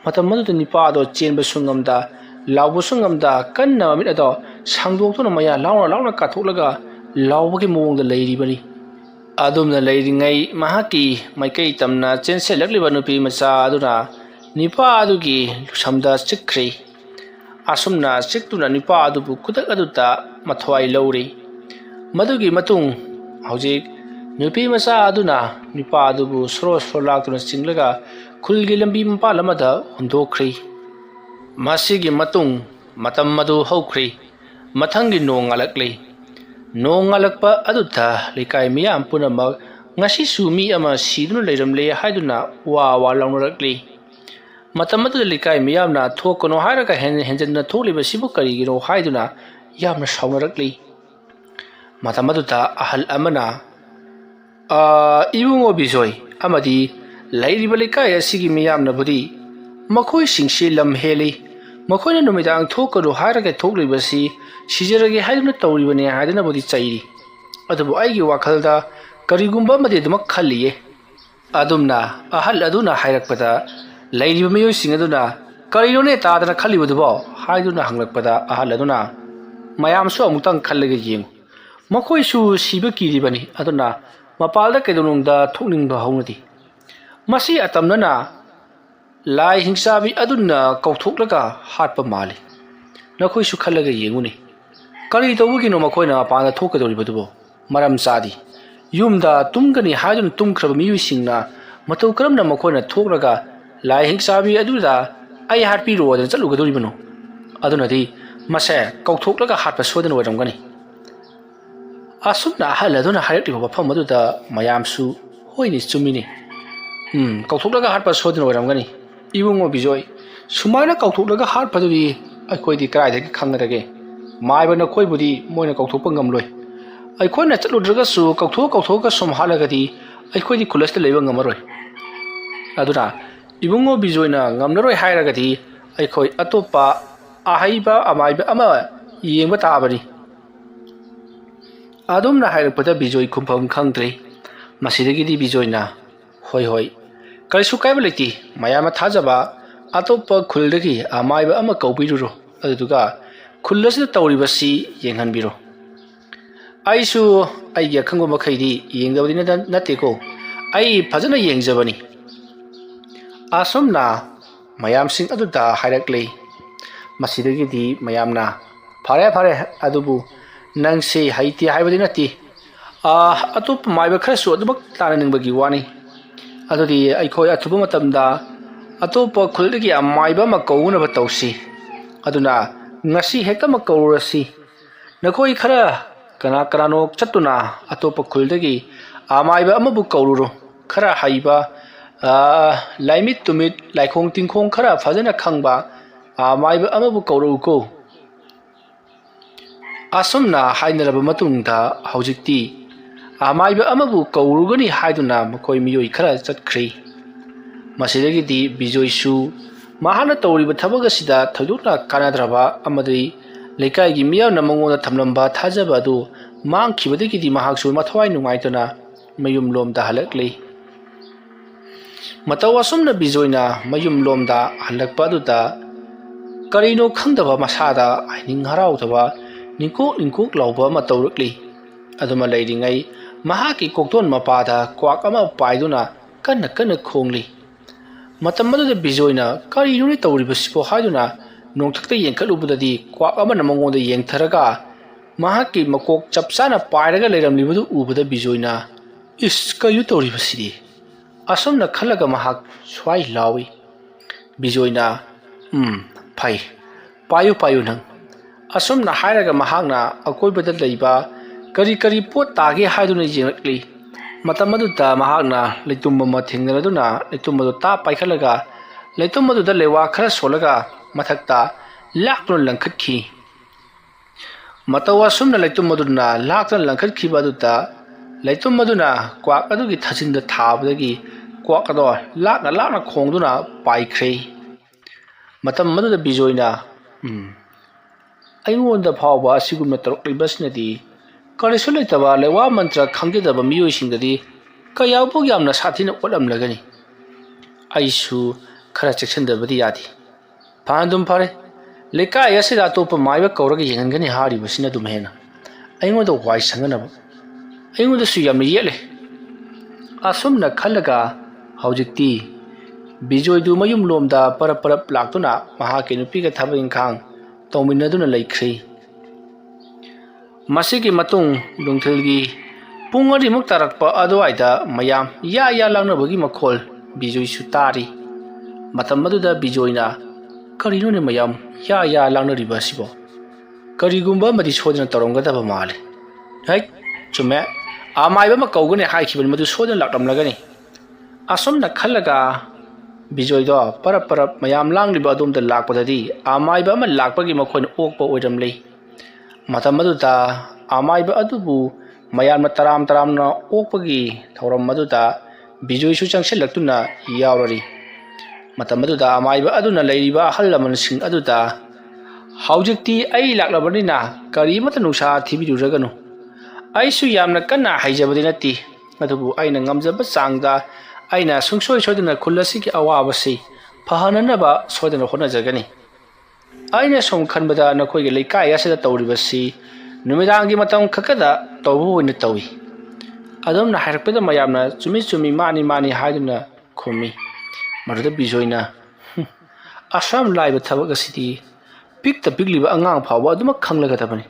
matamadu nipa ado chenba sungamda lawbu sungamda kanna mamit ado sangdoktuna maya launa kathoklaga lawbagi mawongda leiribani adumna leiringai mahaki maikai tamna chensilakliba nupi macha aduna nipa adugi lusamda chikri asumna chiktuna nipa adubu kudak aduta mathwai lowri madugi matung hojik nupi macha aduna nipa adubu sro laktuna chinglaga khulgi lambi mampal amada hundokri masigi matung matam madu hokri mathangi nongalakli nongalakpa aduta likai miyam punamak ngasi sumi ama siduna leiramle haiduna wa launrakli matamadu likai miyamna thokono hairaga henjanna tholiba sibu karigiro haiduna yamna saunarakli matamadu ta ahal amana ibungo bizoi amadi lairiba likai asigi miyamna budi makhoi singsi lam heli makhoi na numidang thokono hairaga tholiba si sijarage haiduna tawribane haiduna budi chairi adubu aigi wakhalda karigumba made dumak khaliye adumna ahal aduna hairakpada lairiba mayoy sing aduna karinone tadana khalibudubo haiduna hanglakpada ahal aduna mayam su amutang khallaga yeng makhoi su siba kiribani aduna mapalda kedunungda thokningba haunadi masi atamnana lai hingsabi aduna kauthoklaga hatpa mali nakhoi su khallaga yenguni kari tawugino makhoina mapanda thokadoribadubo maram sadi yumda tumgani haidun tumkhraba miyoy singna matau karamna makhoina thoklaga lai hingsabi aduda ai hatpi rodan chalugadoribano adunadi mase kauthoklaga hatpa sodan waramgani asumna ahal aduna harakliba mafam aduda mayamsu hoini chumini kauthoklaga hatpa sodan waramgani ibungo bijoi sumaina kauthoklaga hatpaduri aikoidi kraidagi khangarage maibana khoibudi moina kauthokpa ngamloi aikoina chaludragasu kauthok som halagadi aikoidi khulasta leiba ngamaroi aduna ibungo bijoina ngamnaroi hairagadi aikoi atopa ahaiba amaiba ama yengba tabani adumna hairapata bijoi khumpham khangdre masidagidi bijoina hoi kaisu kaiba leti mayama thajaba atopa khuldagi amaiba ama kaubiruro aduga khullasida tawribasi yenghanbiro aisu aigi akhango makhaidi yengdabadi nateko ai phajana yengjabani asumna mayam sing aduda hairakle masidagidi mayamna fare adubu nangse haiti haibadi nati atup maiba kharasu adubak tananingbagi wani adudi aikhoi athuba matamda atopa khuligi amaiba ma kaunaba tawsi aduna ngasi hekta ma kaurasi nakhoi khara kana no chatuna atopa khuligi amaiba amabu kaururo khara haiba laimit tumit laikhong tingkhong khara phajana khangba amaiba amabu kauruko asumna hainaraba matungda haujikti amaiba amabu kaurugani haiduna makoi miyoi khara chatkhri masidagidi bijoisu mahana tawriba thabaga sida thodukna kanadraba amadi lekai gi miyawna mangoda thamlamba thajaba du mangkhibadagidi mahaksu mathwai nungaituna mayum lomda halakli mataw asumna bijoina mayum lomda halakpa duda karino khangdaba masada aining harau thaba ningkok lauba matawrakli aduma leiringai mahaki kokton mapada kwak ama paiduna kanna khongli matam madu bijoina karino ni tawribasipo haiduna nongthakta yengkhalubudadi kwak ama namangonda yengtharaga mahaki makok chapsana pairaga leiramlibudu ubada bijoina is kayu tawribasidi asumna khalaga mahak swai lawi bijoina phai payu nang asumna hairaga mahakna akoibada leiba kari pot tage haiduna yengakli Matam aduda mahakna leitum ama thengnaraduna leitum adu ta paikhalaga leitum aduda lewa khara solaga mathakta lakton langkhatkhi matawa sumna leitum aduna lakton langkhatkhi baduta leitum aduna kwak adugi thajinda thabadagi kwak ado lakna khongduna paikhre matam maduda bijoina aingonda phawba asigumna tarok libasnadi karisu leitaba lewa mantra khangedaba miyoisingdadi kayabog yamna sathina olamlagani aisu khara cheksandabadi yadi phandum phare leka yasida topa maiba kauraga yengangani hari basina dum hena aingoda wai sanganaba aingoda su yamna yele asumna khalaga haujikti bijoi du mayum lomda parap laktuna mahake nupiga thabak ingkhang tawminaduna laikhre masigi matung dungthilgi pungari muk tarakpa adwaida mayam ya langnabagi makhol bijoi su tari matam maduda bijoina karino ne mayam ya langnariba sibo karigumba madi sodna taronggadaba male hai chume amaiba makawgane haikhiban madu sodna laklamlagani asomna khalaga bijoi do parap mayam langliba adumda lakpadadi amaiba ma lakpagi makhon okpa oiramlei matam maduda amaiba adubu mayam taram na okpagi thoram maduda bijoi su changsilaktuna yawrari matam maduda amaiba aduna leiriba halaman sing aduda haujikti ai laklabanina kari mata nusa thibiduraganu aisu yamna kanna haijabadi nati adubu aina ngamjaba changda aina sungsoi soidana khulasi ki awabasi phahananaba soidana honajagani aina som khanbada nakoi ge leikai asida tawribasi numidangi matam khakada tawbu oina tawi adamna hairpeda mayamna chumi mani haiduna khumi maruda bijoina asam laiba thabak asidi pikliba angang phawba aduma khanglaga tabani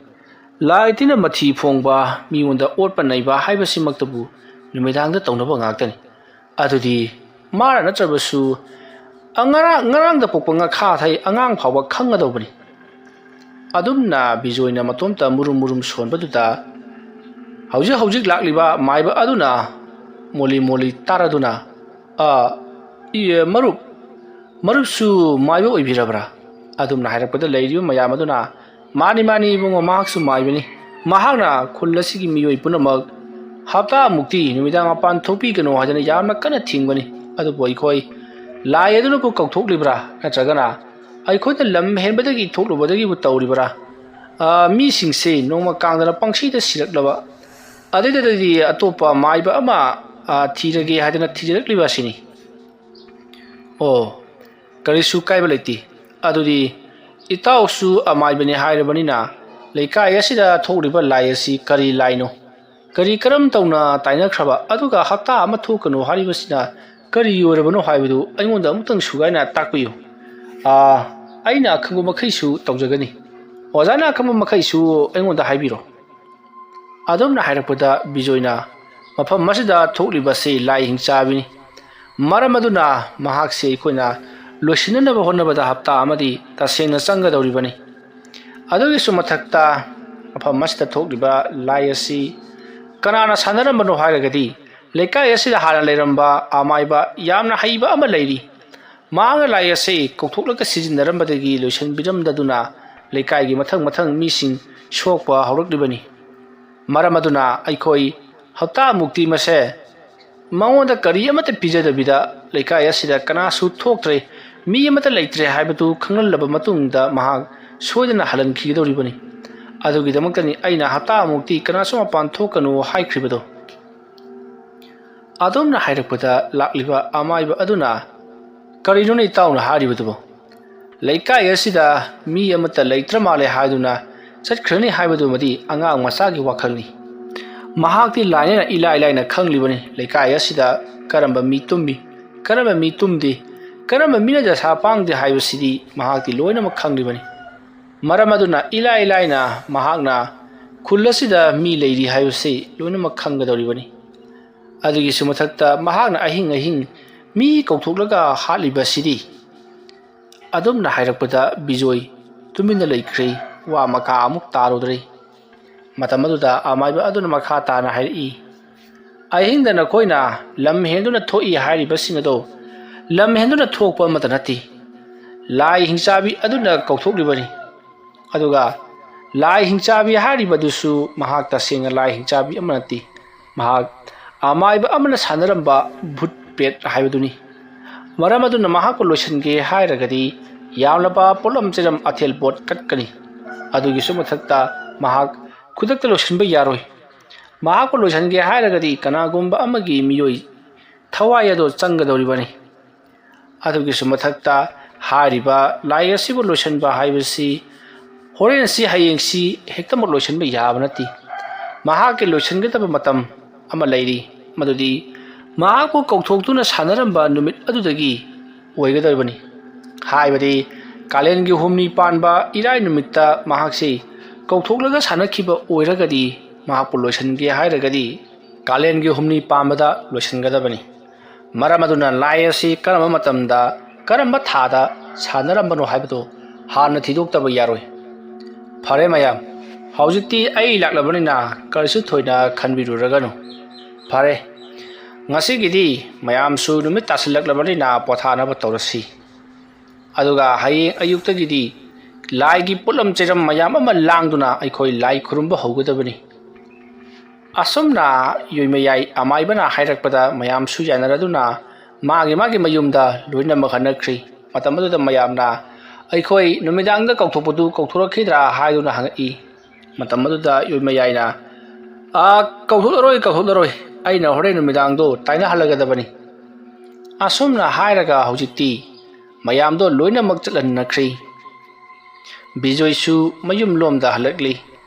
laitina mathi phongba miunda otpa naiba haibasi maktabu numidangda tawnaba ngaktani adudi mara natrabasu ngarang da pokpanga kha thai angang phawba khangadobani adumna bijoina matomta murum sonbaduda hauji lakliba maiba aduna moli taraduna marup su maiba oibirabra adumna hairakpada leiriba mayam aduna mani bungo mahaksu maibani mahakna khulasigi miyoi punamak hapta mukti numidang apan thopi kano hajana yamna kana thingbani adu boikoi lai aduna bu kauthoklibra natragana aikhoda lam henbadagi thoklubadagi bu tawribra mi singse nongma kangdana pangsida siraklaba adidadi atopa maiba ama thirage hajana thijarakliba sini karisu kaiba leti adudi itausu amaibani hairabani leikai asida thokriba lai asi kari laino kari karam tawna tainakraba aduga hapta ama thokanu haribasina kari yorabano haibudu aingonda amutang sugaina takpiyu aina khangu makhaisu tawjagani ojana khangu makhaisu aingonda haibiro adumna hairakpada bijoina mafam masida thoklibase lai hingchabini maramaduna mahakse ikoina losinanaba honabada hapta amadi tasengna changadoribani adugi sumathakta mafam masida thokliba lai asi kanana sanarambano hairagadi leikai asida hana leiramba amaiba yamna haiba ama leiri manga lai ase kokthoklaga sijinarambadagi loisan biramdaduna leikai gi mathang mising sokpa hauраklibani maramaduna aikoi hapta mukti mase maonda kari amata pijadabida leikai asida kana su thoktre mi amata leitre haibatu khangalaba matungda mahak soidana halan khigidoribani adugi damaktani aina hapta mukti kana soma pan thokanu haikribado adumna hairakpada lakliba amaiba aduna karino nei tauna haribadubo leikai asida mi amata leitra male haiduna chatkrani haibadu madi angang masagi wakhalni mahakti laina ilai khanglibani leikai asida karamba mi tumbi karamba mi tumdi karamba mina jasa pangde haibasidi mahakti loina makhanglibani maramaduna ilai na mahakna khulasida mi leiri haibase loina makhangadoribani adugi sumathakta mahakna ahing mi kauthoklaga halibasidi adumna hairakpada bijoi tumina laikre wa maka amuk tarodre matamaduda amaiba aduna makha tana hairi ꯑꯍꯤꯡꯗ ꯅꯈꯣꯏꯅ ꯂꯝ ꯍꯦꯟꯗꯨꯅ ꯊꯣꯛꯏ ꯍꯥꯏꯔꯤꯕꯁꯤꯡ ꯑꯗꯣ ꯂꯝ ꯍꯦꯟꯗꯨꯅ ꯊꯣꯛꯄ ꯑꯃꯠꯇ ꯅꯠꯇꯦ ꯂꯥꯏ ꯍꯤꯡꯆꯥꯕꯤ ꯑꯗꯨꯅ ꯀꯧꯊꯣꯛꯂꯤꯕꯅꯤ ꯑꯗꯨꯒ ꯂꯥꯏ ꯍꯤꯡꯆꯥꯕꯤ ꯍꯥꯏꯔꯤꯕꯗꯨꯁꯨ ꯃꯍꯥꯛ ꯇꯁꯦꯡꯅ ꯂꯥꯏ ꯍꯤꯡꯆꯥꯕꯤ ꯑꯃ ꯅꯠꯇꯦ ꯃꯍꯥꯛ ꯑꯃꯥꯏꯕ ꯑꯃꯅ ꯁꯥꯟꯅꯔꯝꯕ ꯚꯨꯠ ꯄ꯭ꯔꯦꯠ ꯍꯥꯏꯕꯗꯨꯅꯤ ꯃꯔꯝ ꯑꯗꯨꯅ ꯃꯍꯥꯛꯄꯨ ꯂꯣꯏꯁꯤꯟꯒꯦ ꯍꯥꯏꯔꯒꯗꯤ ꯌꯥꯝꯂꯕ ꯄꯣꯠꯂꯝ ꯆꯩꯔꯝ ꯑꯊꯦꯜꯄꯣꯠ ꯀꯠꯀꯅꯤ ꯑꯗꯨꯒꯤꯁꯨ ꯃꯊꯛꯇ ꯃꯍꯥꯛ ꯈꯨꯗꯛꯇ ꯂꯣꯏꯁꯤꯟꯕ ꯌꯥꯔꯣꯏ ꯃꯍꯥꯛꯄꯨ ꯂꯣꯏꯁꯤꯟꯒꯦ ꯍꯥꯏꯔꯒꯗꯤ ꯀꯅꯥꯒꯨꯝꯕ ꯑꯃꯒꯤ ꯃꯤꯑꯣꯏ ꯊꯋꯥꯏ ꯑꯗꯨ ꯆꯪꯒꯗꯧꯔꯤꯕꯅꯤ ꯑꯗꯨꯒꯤꯁꯨ ꯃꯊꯛꯇ ꯍꯥꯏꯔꯤꯕ ꯂꯥꯏ ꯑꯁꯤꯕꯨ ꯂꯣꯏꯁꯤꯟꯕ ꯍꯥꯏꯕꯁꯤ ꯍꯣꯔꯦꯟꯁꯤ ꯍꯌꯦꯡꯁꯤ ꯍꯦꯛꯇꯃꯛ ꯂꯣꯏꯁꯤꯟꯕ ꯌꯥꯕ ꯅꯠꯇꯦ ꯃꯍꯥꯛꯀꯤ ꯂꯣꯏꯁꯤꯟꯒꯗꯕ ꯃꯇꯝ ꯑꯃ ꯂꯩꯔꯤ ꯃꯗꯨꯗꯤ ꯃꯍꯥꯛꯄꯨ ꯀꯧꯊꯣꯛꯇꯨꯅ ꯁꯥꯟꯅꯔꯝꯕ ꯅꯨꯃꯤꯠ ꯑꯗꯨꯗꯒꯤ ꯑꯣꯏꯒꯗꯧꯔꯤꯕꯅꯤ ꯍꯥꯏꯕꯗꯤ ꯀꯥꯂꯦꯟꯒꯤ ꯍꯨꯝꯅꯤ ꯄꯥꯟꯕ ꯏꯔꯥꯏ ꯅꯨꯃꯤꯠꯇ ꯃꯍꯥꯛꯁꯤ ꯀꯧꯊꯣꯛꯂꯒ ꯁꯥꯟꯅꯈꯤꯕ ꯑꯣꯏꯔꯒꯗꯤ ꯃꯍꯥꯛꯄꯨ ꯂꯣꯏꯁꯤꯟꯒꯦ ꯍꯥꯏꯔꯒꯗꯤ ꯀꯥꯂꯦꯟꯒꯤ ꯍꯨꯝꯅꯤ ꯄꯥꯟꯕꯗ ꯂꯣꯏꯁꯤꯟꯒꯗꯕꯅꯤ ꯃꯔꯝ ꯑꯗꯨꯅ ꯂꯥꯏ ꯑꯁꯤ ꯀꯔꯝꯕ ꯃꯇꯝꯗ ꯀꯔꯝꯕ ꯊꯥꯗ ꯁꯥꯟꯅꯔꯝꯕꯅꯣ ꯍꯥꯏꯕꯗꯨ ꯍꯥꯟꯅ ꯊꯤꯗꯣꯛꯇꯕ ꯌꯥꯔꯣꯏ ꯐꯔꯦ ꯃꯌꯥꯝ ꯍꯧꯖꯤꯛꯇꯤ ꯑꯩ ꯂꯥꯛꯂꯕꯅꯤꯅ ꯀꯔꯤꯁꯨ ꯊꯣꯏꯅ ꯈꯟꯕꯤꯔꯨꯔꯒꯅꯨ ꯐꯔꯦ ꯉꯁꯤꯒꯤꯗꯤ ꯃꯌꯥꯝꯁꯨ ꯅꯨꯃꯤꯠ ꯇꯥꯁꯤꯜꯂꯛꯂꯕꯅꯤꯅ ꯄꯣꯊꯥꯅꯕ ꯇꯧꯔꯁꯤ ꯑꯗꯨꯒ ꯍꯌꯦꯡ ꯑꯌꯨꯛꯇꯒꯤꯗꯤ ꯂꯥꯏꯒꯤ ꯄꯣꯠꯂꯝ ꯆꯩꯔꯝ ꯃꯌꯥꯝ ꯑꯃ ꯂꯥꯡꯗꯨꯅ ꯑꯩꯈꯣꯏ ꯂꯥꯏ ꯈꯨꯔꯨꯝꯕ ꯍꯧꯒꯗꯕꯅꯤ ꯑꯁꯨꯝꯅ ꯌꯣꯏꯃꯌꯥꯏ ꯑꯃꯥꯏꯕꯅ ꯍꯥꯏꯔꯛꯄꯗ ꯃꯌꯥꯝꯁꯨ ꯌꯥꯅꯔꯗꯨꯅ ꯃꯥꯒꯤ ꯃꯌꯨꯝꯗ ꯂꯣꯏꯅꯃꯛ ꯍꯟꯅꯈ꯭ꯔꯤ ꯃꯇꯝ ꯑꯗꯨꯗ ꯃꯌꯥꯝꯅ ꯑꯩꯈꯣꯏ ꯅꯨꯃꯤꯗꯥꯡꯗ ꯀꯧꯊꯣꯛꯄꯗꯨ ꯀꯧꯊꯣꯔꯛꯈꯤꯗ꯭ꯔꯥ ꯍꯥꯏꯗꯨꯅ ꯍꯪꯉꯛꯏ ꯃꯇꯝ ꯑꯗꯨꯗ ꯌꯣꯏꯃꯌꯥꯏꯅ ꯀꯧꯊꯣꯛꯂꯔꯣꯏ ꯑꯩꯅ ꯍꯣꯔꯦꯟ ꯅꯨꯃꯤꯗꯥꯡꯗꯣ ꯇꯥꯏꯅꯍꯜꯂꯒꯗꯕꯅꯤ ꯑꯁꯨꯝꯅ ꯍꯥꯏꯔꯒ ꯍꯧꯖꯤꯛꯇꯤ ꯃꯌꯥꯝꯗꯣ ꯂꯣꯏꯅꯃꯛ ꯆꯠꯍꯟꯅꯈ꯭ꯔꯤ ꯕꯤꯖꯣꯏꯁꯨ ꯃꯌꯨꯝ ꯂꯣꯝꯗ ꯍꯜꯂꯛꯂꯤ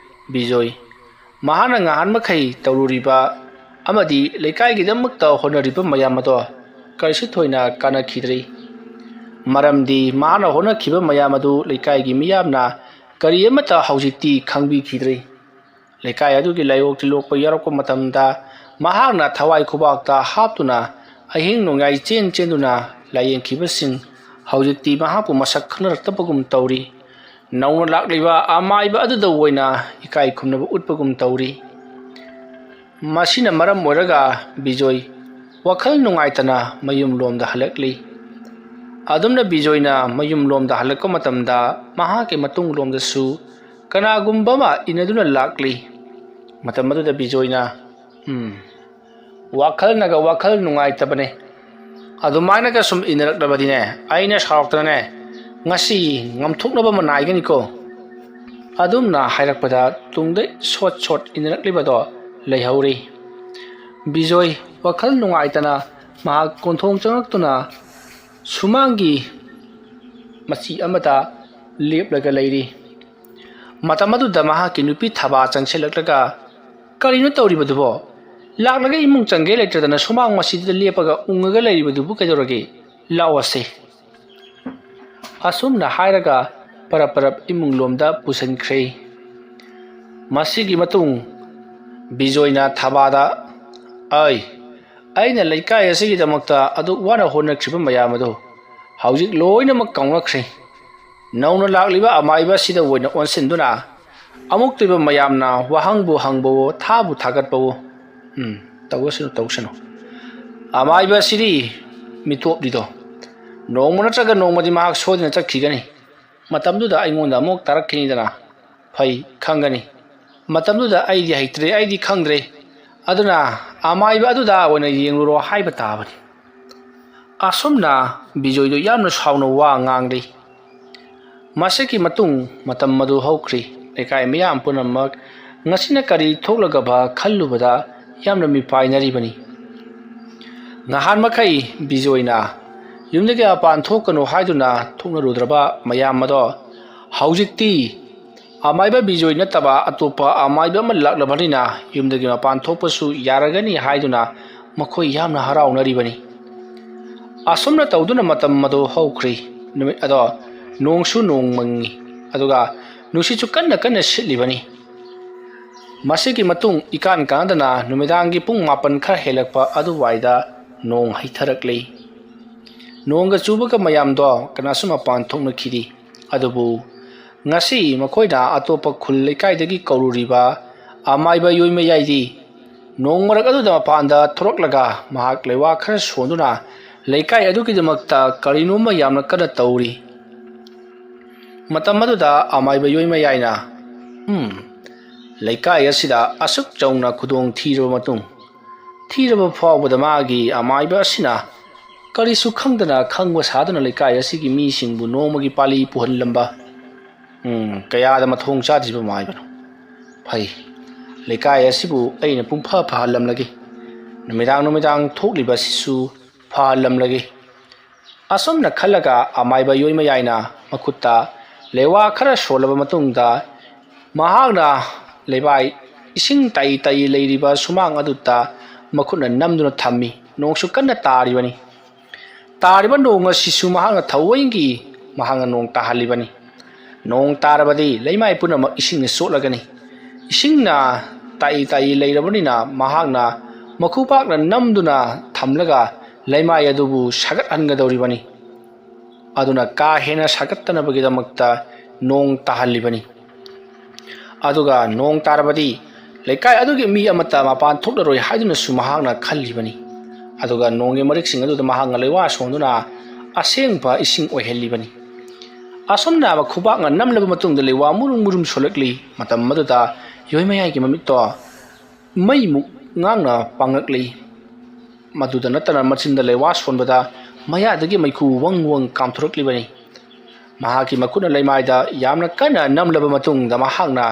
ꯕꯤꯖꯣꯏ ꯃꯍꯥꯛꯅ ꯉꯍꯥꯟ ꯃꯈꯩ ꯇꯧꯔꯨꯔꯤꯕ ꯑꯃꯗꯤ ꯂꯩꯀꯥꯏꯒꯤꯗꯃꯛꯇ ꯍꯣꯠꯅꯔꯤꯕ ꯃꯌꯥꯝ ꯑꯗꯣ ꯀꯔꯤꯁꯨ ꯊꯣꯏꯅ ꯀꯥꯟꯅꯈꯤꯗ꯭ꯔꯤ ꯃꯔꯝꯗꯤ ꯃꯍꯥꯛꯅ ꯍꯣꯠꯅꯈꯤꯕ ꯃꯌꯥꯝ ꯑꯗꯨ ꯂꯩꯀꯥꯏꯒꯤ ꯃꯤꯌꯥꯝꯅ ꯀꯔꯤ ꯑꯃꯠꯇ ꯍꯧꯖꯤꯛꯇꯤ ꯈꯪꯕꯤꯈꯤꯗ꯭ꯔꯤ ꯂꯩꯀꯥꯏ ꯑꯗꯨꯒꯤ ꯂꯥꯏꯑꯣꯛ ꯇꯤꯜꯂꯣꯛꯄ ꯌꯥꯎꯔꯛꯄ ꯃꯇꯝꯗ ꯃꯍꯥꯛꯅ ꯊꯋꯥꯏ ꯈꯨꯕꯥꯛꯇ ꯍꯥꯞꯇꯨꯅ ꯑꯍꯤꯡ ꯅꯣꯡꯌꯥꯏ ꯆꯦꯟꯗꯨꯅ ꯂꯥꯌꯦꯡꯈꯤꯕꯁꯤꯡ ꯍꯧꯖꯤꯛꯇꯤ ꯃꯍꯥꯛꯄꯨ ꯃꯁꯛ ꯈꯪꯅꯔꯛꯇꯕꯒꯨꯝ ꯇꯧꯔꯤ ꯅꯧꯅ ꯂꯥꯛꯂꯤꯕ ꯑꯃꯥꯏꯕ ꯑꯗꯨꯗ ꯑꯣꯏꯅ ꯏꯀꯥꯏ ꯈꯨꯝꯅꯕ ꯎꯠꯄꯒꯨꯝ ꯇꯧꯔꯤ ꯃꯁꯤꯅ ꯃꯔꯝ ꯑꯣꯏꯔꯒ ꯕꯤꯖꯣꯏ ꯋꯥꯈꯜ ꯅꯨꯡꯉꯥꯏꯇꯅ ꯃꯌꯨꯝ ꯂꯣꯝꯗ ꯍꯜꯂꯛꯂꯤ ꯑꯗꯨꯝꯅ ꯕꯤꯖꯣꯏꯅ ꯃꯌꯨꯝ ꯂꯣꯝꯗ ꯍꯜꯂꯛꯄ ꯃꯇꯝꯗ ꯃꯍꯥꯛꯀꯤ ꯃꯇꯨꯡ ꯂꯣꯝꯗꯁꯨ ꯀꯅꯥꯒꯨꯝꯕ ꯑꯃ ꯏꯟꯅꯗꯨꯅ ꯂꯥꯛꯂꯤ ꯃꯇꯝ ꯑꯗꯨꯗ ꯕꯤꯖꯣꯏꯅ ꯋꯥꯈꯜꯅꯒ ꯋꯥꯈꯜ ꯅꯨꯡꯉꯥꯏꯇꯕꯅꯦ ꯑꯗꯨꯃꯥꯏꯅꯒ ꯁꯨꯝ ꯏꯟꯅꯔꯛꯂꯕꯗꯤꯅꯦ ꯑꯩꯅ ꯁꯥꯎꯔꯛꯇꯅꯅꯦ ꯉꯁꯤ ꯉꯝꯊꯣꯛꯅꯕ ꯑꯃ ꯅꯥꯏꯒꯅꯤꯀꯣ ꯑꯗꯨꯝꯅ ꯍꯥꯏꯔꯛꯄꯗ ꯇꯨꯡꯗ ꯁꯣꯠ ꯏꯟꯅꯔꯛꯂꯤꯕꯗꯣ ꯂꯩꯍꯧꯔꯤ ꯕꯤꯖꯣꯏ ꯋꯥꯈꯜ ꯅꯨꯡꯉꯥꯏꯇꯅ ꯃꯍꯥꯛ ꯀꯣꯟꯊꯣꯡ ꯆꯪꯉꯛꯇꯨꯅ ꯁꯨꯃꯥꯡꯒꯤ ꯃꯆꯤ ꯑꯃꯗ ꯂꯦꯞꯂꯒ ꯂꯩꯔꯤ ꯃꯇꯝ ꯑꯗꯨꯗ ꯃꯍꯥꯛꯀꯤ ꯅꯨꯄꯤ ꯊꯕꯥ ꯆꯪꯁꯤꯜꯂꯛꯂꯒ ꯀꯔꯤꯅꯣ ꯇꯧꯔꯤꯕꯗꯨꯕꯣ ꯂꯥꯛꯂꯒ ꯏꯃꯨꯡ ꯆꯪꯒꯦ ꯂꯩꯇꯗꯅ ꯁꯨꯃꯥꯡ ꯃꯁꯤꯗ ꯂꯦꯞꯄꯒ ꯎꯡꯉꯒ ꯂꯩꯔꯤꯕꯗꯨꯕꯨ ꯀꯩꯗꯧꯔꯒꯦ ꯂꯥꯛꯑꯣꯁꯦ ꯑꯁꯨꯝꯅ ꯍꯥꯏꯔꯒ ꯄꯔꯞ ꯏꯃꯨꯡ ꯂꯣꯝꯗ ꯄꯨꯁꯤꯟꯈ꯭ꯔꯦ ꯃꯁꯤꯒꯤ ꯃꯇꯨꯡ ꯕꯤꯖꯣꯏꯅ ꯊꯕꯥꯗ ꯑꯩꯅ ꯂꯩꯀꯥꯏ ꯑꯁꯤꯒꯤꯗꯃꯛꯇ ꯑꯗꯨꯛ ꯋꯥꯅ ꯍꯣꯠꯅꯈꯤꯕ ꯃꯌꯥꯝ ꯑꯗꯨ ꯍꯧꯖꯤꯛ ꯂꯣꯏꯅꯃꯛ ꯀꯥꯎꯅꯈ꯭ꯔꯦ ꯅꯧꯅ ꯂꯥꯛꯂꯤꯕ ꯑꯃꯥꯏꯕꯁꯤꯗ ꯑꯣꯏꯅ ꯑꯣꯟꯁꯤꯟꯗꯨꯅ ꯑꯃꯨꯛꯇꯣꯏꯕ ꯃꯌꯥꯝꯅ ꯋꯥꯍꯪꯕꯨ ꯍꯪꯕꯋꯣ ꯊꯥꯕꯨ ꯊꯥꯒꯠꯄꯋꯣ ꯇꯧꯁꯅꯨ ꯑꯃꯥꯏꯕꯁꯤꯗꯤ ꯃꯤꯇꯣꯞꯅꯤꯗꯣ ꯅꯣꯡꯃ ꯅꯠꯇ꯭ꯔꯒ ꯅꯣꯡꯃꯗꯤ ꯃꯍꯥꯛ ꯁꯣꯏꯗꯅ ꯆꯠꯈꯤꯒꯅꯤ ꯃꯇꯝꯗꯨꯗ ꯑꯩꯉꯣꯟꯗ ꯑꯃꯨꯛ ꯇꯥꯔꯛꯈꯤꯅꯤꯗꯅ ꯐꯩ ꯈꯪꯒꯅꯤ ꯃꯇꯝꯗꯨꯗ ꯑꯩꯗꯤ ꯍꯩꯇ꯭ꯔꯦ ꯑꯩꯗꯤ ꯈꯪꯗ꯭ꯔꯦ ꯑꯗꯨꯅ ꯑꯃꯥꯏꯕ ꯑꯗꯨꯗ ꯑꯣꯏꯅ ꯌꯦꯡꯂꯨꯔꯣ ꯍꯥꯏꯕ ꯇꯥꯕꯅꯤ ꯑꯁꯨꯝꯅ ꯕꯤꯖꯣꯏꯗꯨ ꯌꯥꯝꯅ ꯁꯥꯎꯅ ꯋꯥ ꯉꯥꯡꯂꯤ ꯃꯁꯤꯒꯤ ꯃꯇꯨꯡ ꯃꯇꯝ ꯑꯗꯨ ꯍꯧꯈ꯭ꯔꯤ ꯂꯩꯀꯥꯏ ꯃꯤꯌꯥꯝ ꯄꯨꯝꯅꯃꯛ ꯉꯁꯤꯅ ꯀꯔꯤ ꯊꯣꯛꯂꯒꯕ ꯈꯜꯂꯨꯕꯗ ꯌꯥꯝꯅ ꯃꯤꯄꯥꯏꯅꯔꯤꯕꯅꯤ ꯅꯍꯥꯟ ꯃꯈꯩ ꯕꯤꯖꯣꯏꯅ ꯌꯨꯝꯗꯒꯤ ꯃꯄꯥꯟ ꯊꯣꯛꯀꯅꯨ ꯍꯥꯏꯗꯨꯅ ꯊꯣꯛꯅꯔꯨꯗ꯭ꯔꯕ ꯃꯌꯥꯝ ꯑꯗꯣ ꯍꯧꯖꯤꯛꯇꯤ ꯑꯃꯥꯏꯕ ꯕꯤꯖꯣꯏ ꯅꯠꯇꯕ ꯑꯇꯣꯞꯄ ꯑꯃꯥꯏꯕ ꯑꯃ ꯂꯥꯛꯂꯕꯅꯤ나 ꯌꯨꯝꯗꯒꯤ ꯃꯄꯥꯟ ꯊꯣꯛꯄꯁꯨ ꯌꯥꯔꯒꯅꯤ ꯍꯥꯏꯗꯨꯅ ꯃꯈꯣꯏ ꯌꯥꯝꯅ ꯍꯔꯥꯎꯅꯔꯤꯕꯅꯤ ꯑꯁꯨꯝꯅ ꯇꯧꯗꯨꯅ ꯃꯇꯝ ꯑꯗꯨ ꯍꯧꯈ꯭ꯔꯤ ꯅꯨꯃꯤꯠ ꯑꯗꯣ ꯅꯣꯡꯁꯨ ꯅꯣꯡ ꯃꯪꯉꯤ ꯑꯗꯨꯒ ꯅꯨꯡꯁꯤꯠꯁꯨ ꯀꯟꯅ ꯁꯤꯠꯂꯤꯕꯅꯤ ꯃꯁꯤꯒꯤ ꯃꯇꯨꯡ ꯏꯀꯥꯟ ꯀꯥꯟꯗꯅ ꯅꯨꯃꯤꯗꯥꯡꯒꯤ ꯄꯨꯡ 9 ꯈꯔ ꯍꯦꯜꯂꯛꯄ ꯑꯗꯨꯋꯥꯏꯗ ꯅꯣꯡ ꯍꯩꯊꯔꯛꯂꯤ ꯅꯣꯡꯒ ꯆꯨꯕꯒ ꯃꯌꯥꯝꯗꯣ ꯀꯅꯥꯁꯨ ꯃꯄꯥꯟ ꯊꯣꯛꯅꯈꯤꯗꯦ ꯑꯗꯨꯕꯨ ꯉꯁꯤ ꯃꯈꯣꯏꯅ ꯑꯇꯣꯞꯄ ꯈꯨꯜ ꯂꯩꯀꯥꯏꯗꯒꯤ ꯀꯧꯔꯨꯔꯤꯕ ꯑꯃꯥꯏꯕ ꯌꯣꯏꯃꯌꯥꯏꯗꯤ nong marak aduda mapanda thoroklaga mahak lewa khara sonduna leikai adukidamakta karinoma yamna kada tauri matam aduda amai bayoi mayaina leikai asida asuk chauna khudong thiro matung thiraba phawbada magi amai ba asina kari su khangdana khangwa sadana leikai asigi mi singbu nomagi pali puhan lamba kaya da mathong chadiba mai bano phai leikai asibu aina pungpha phalam lagi numidang thokliba sisu phalam lagi asomna khalaga amai ba yoi mayaina makutta lewa khara solaba matungda mahagna lebai ising tai leiriba sumang adutta makhutna namduna thammi nongsu kanna taribani tariba nonga sisu mahagna thawingi mahagna nong tahalibani nong tarabadi leimai punama ising sotlagani isingna tai leirabani na mahagna makhupakna namduna thamlaga leimai adubu sagat angadoribani aduna ka hena sagattana bagidamakta nong tahalibani aduga nong tarabadi leikai adugi mi amata mapan thoklaroi haiduna su mahagna khallibani aduga nonge marik sing aduda mahagna lewa sonduna asengpa ising ohelibani asomna ba khubakna namlaba matungda lewa murum solakli matam maduda yoi mayai ki mamit to mai mu ngangna pangakli maduda natana machinda lewa sonbada maya dagi maiku wang kamthurukli bani mahaki makuna leimaida yamna kana namlaba matungda mahagna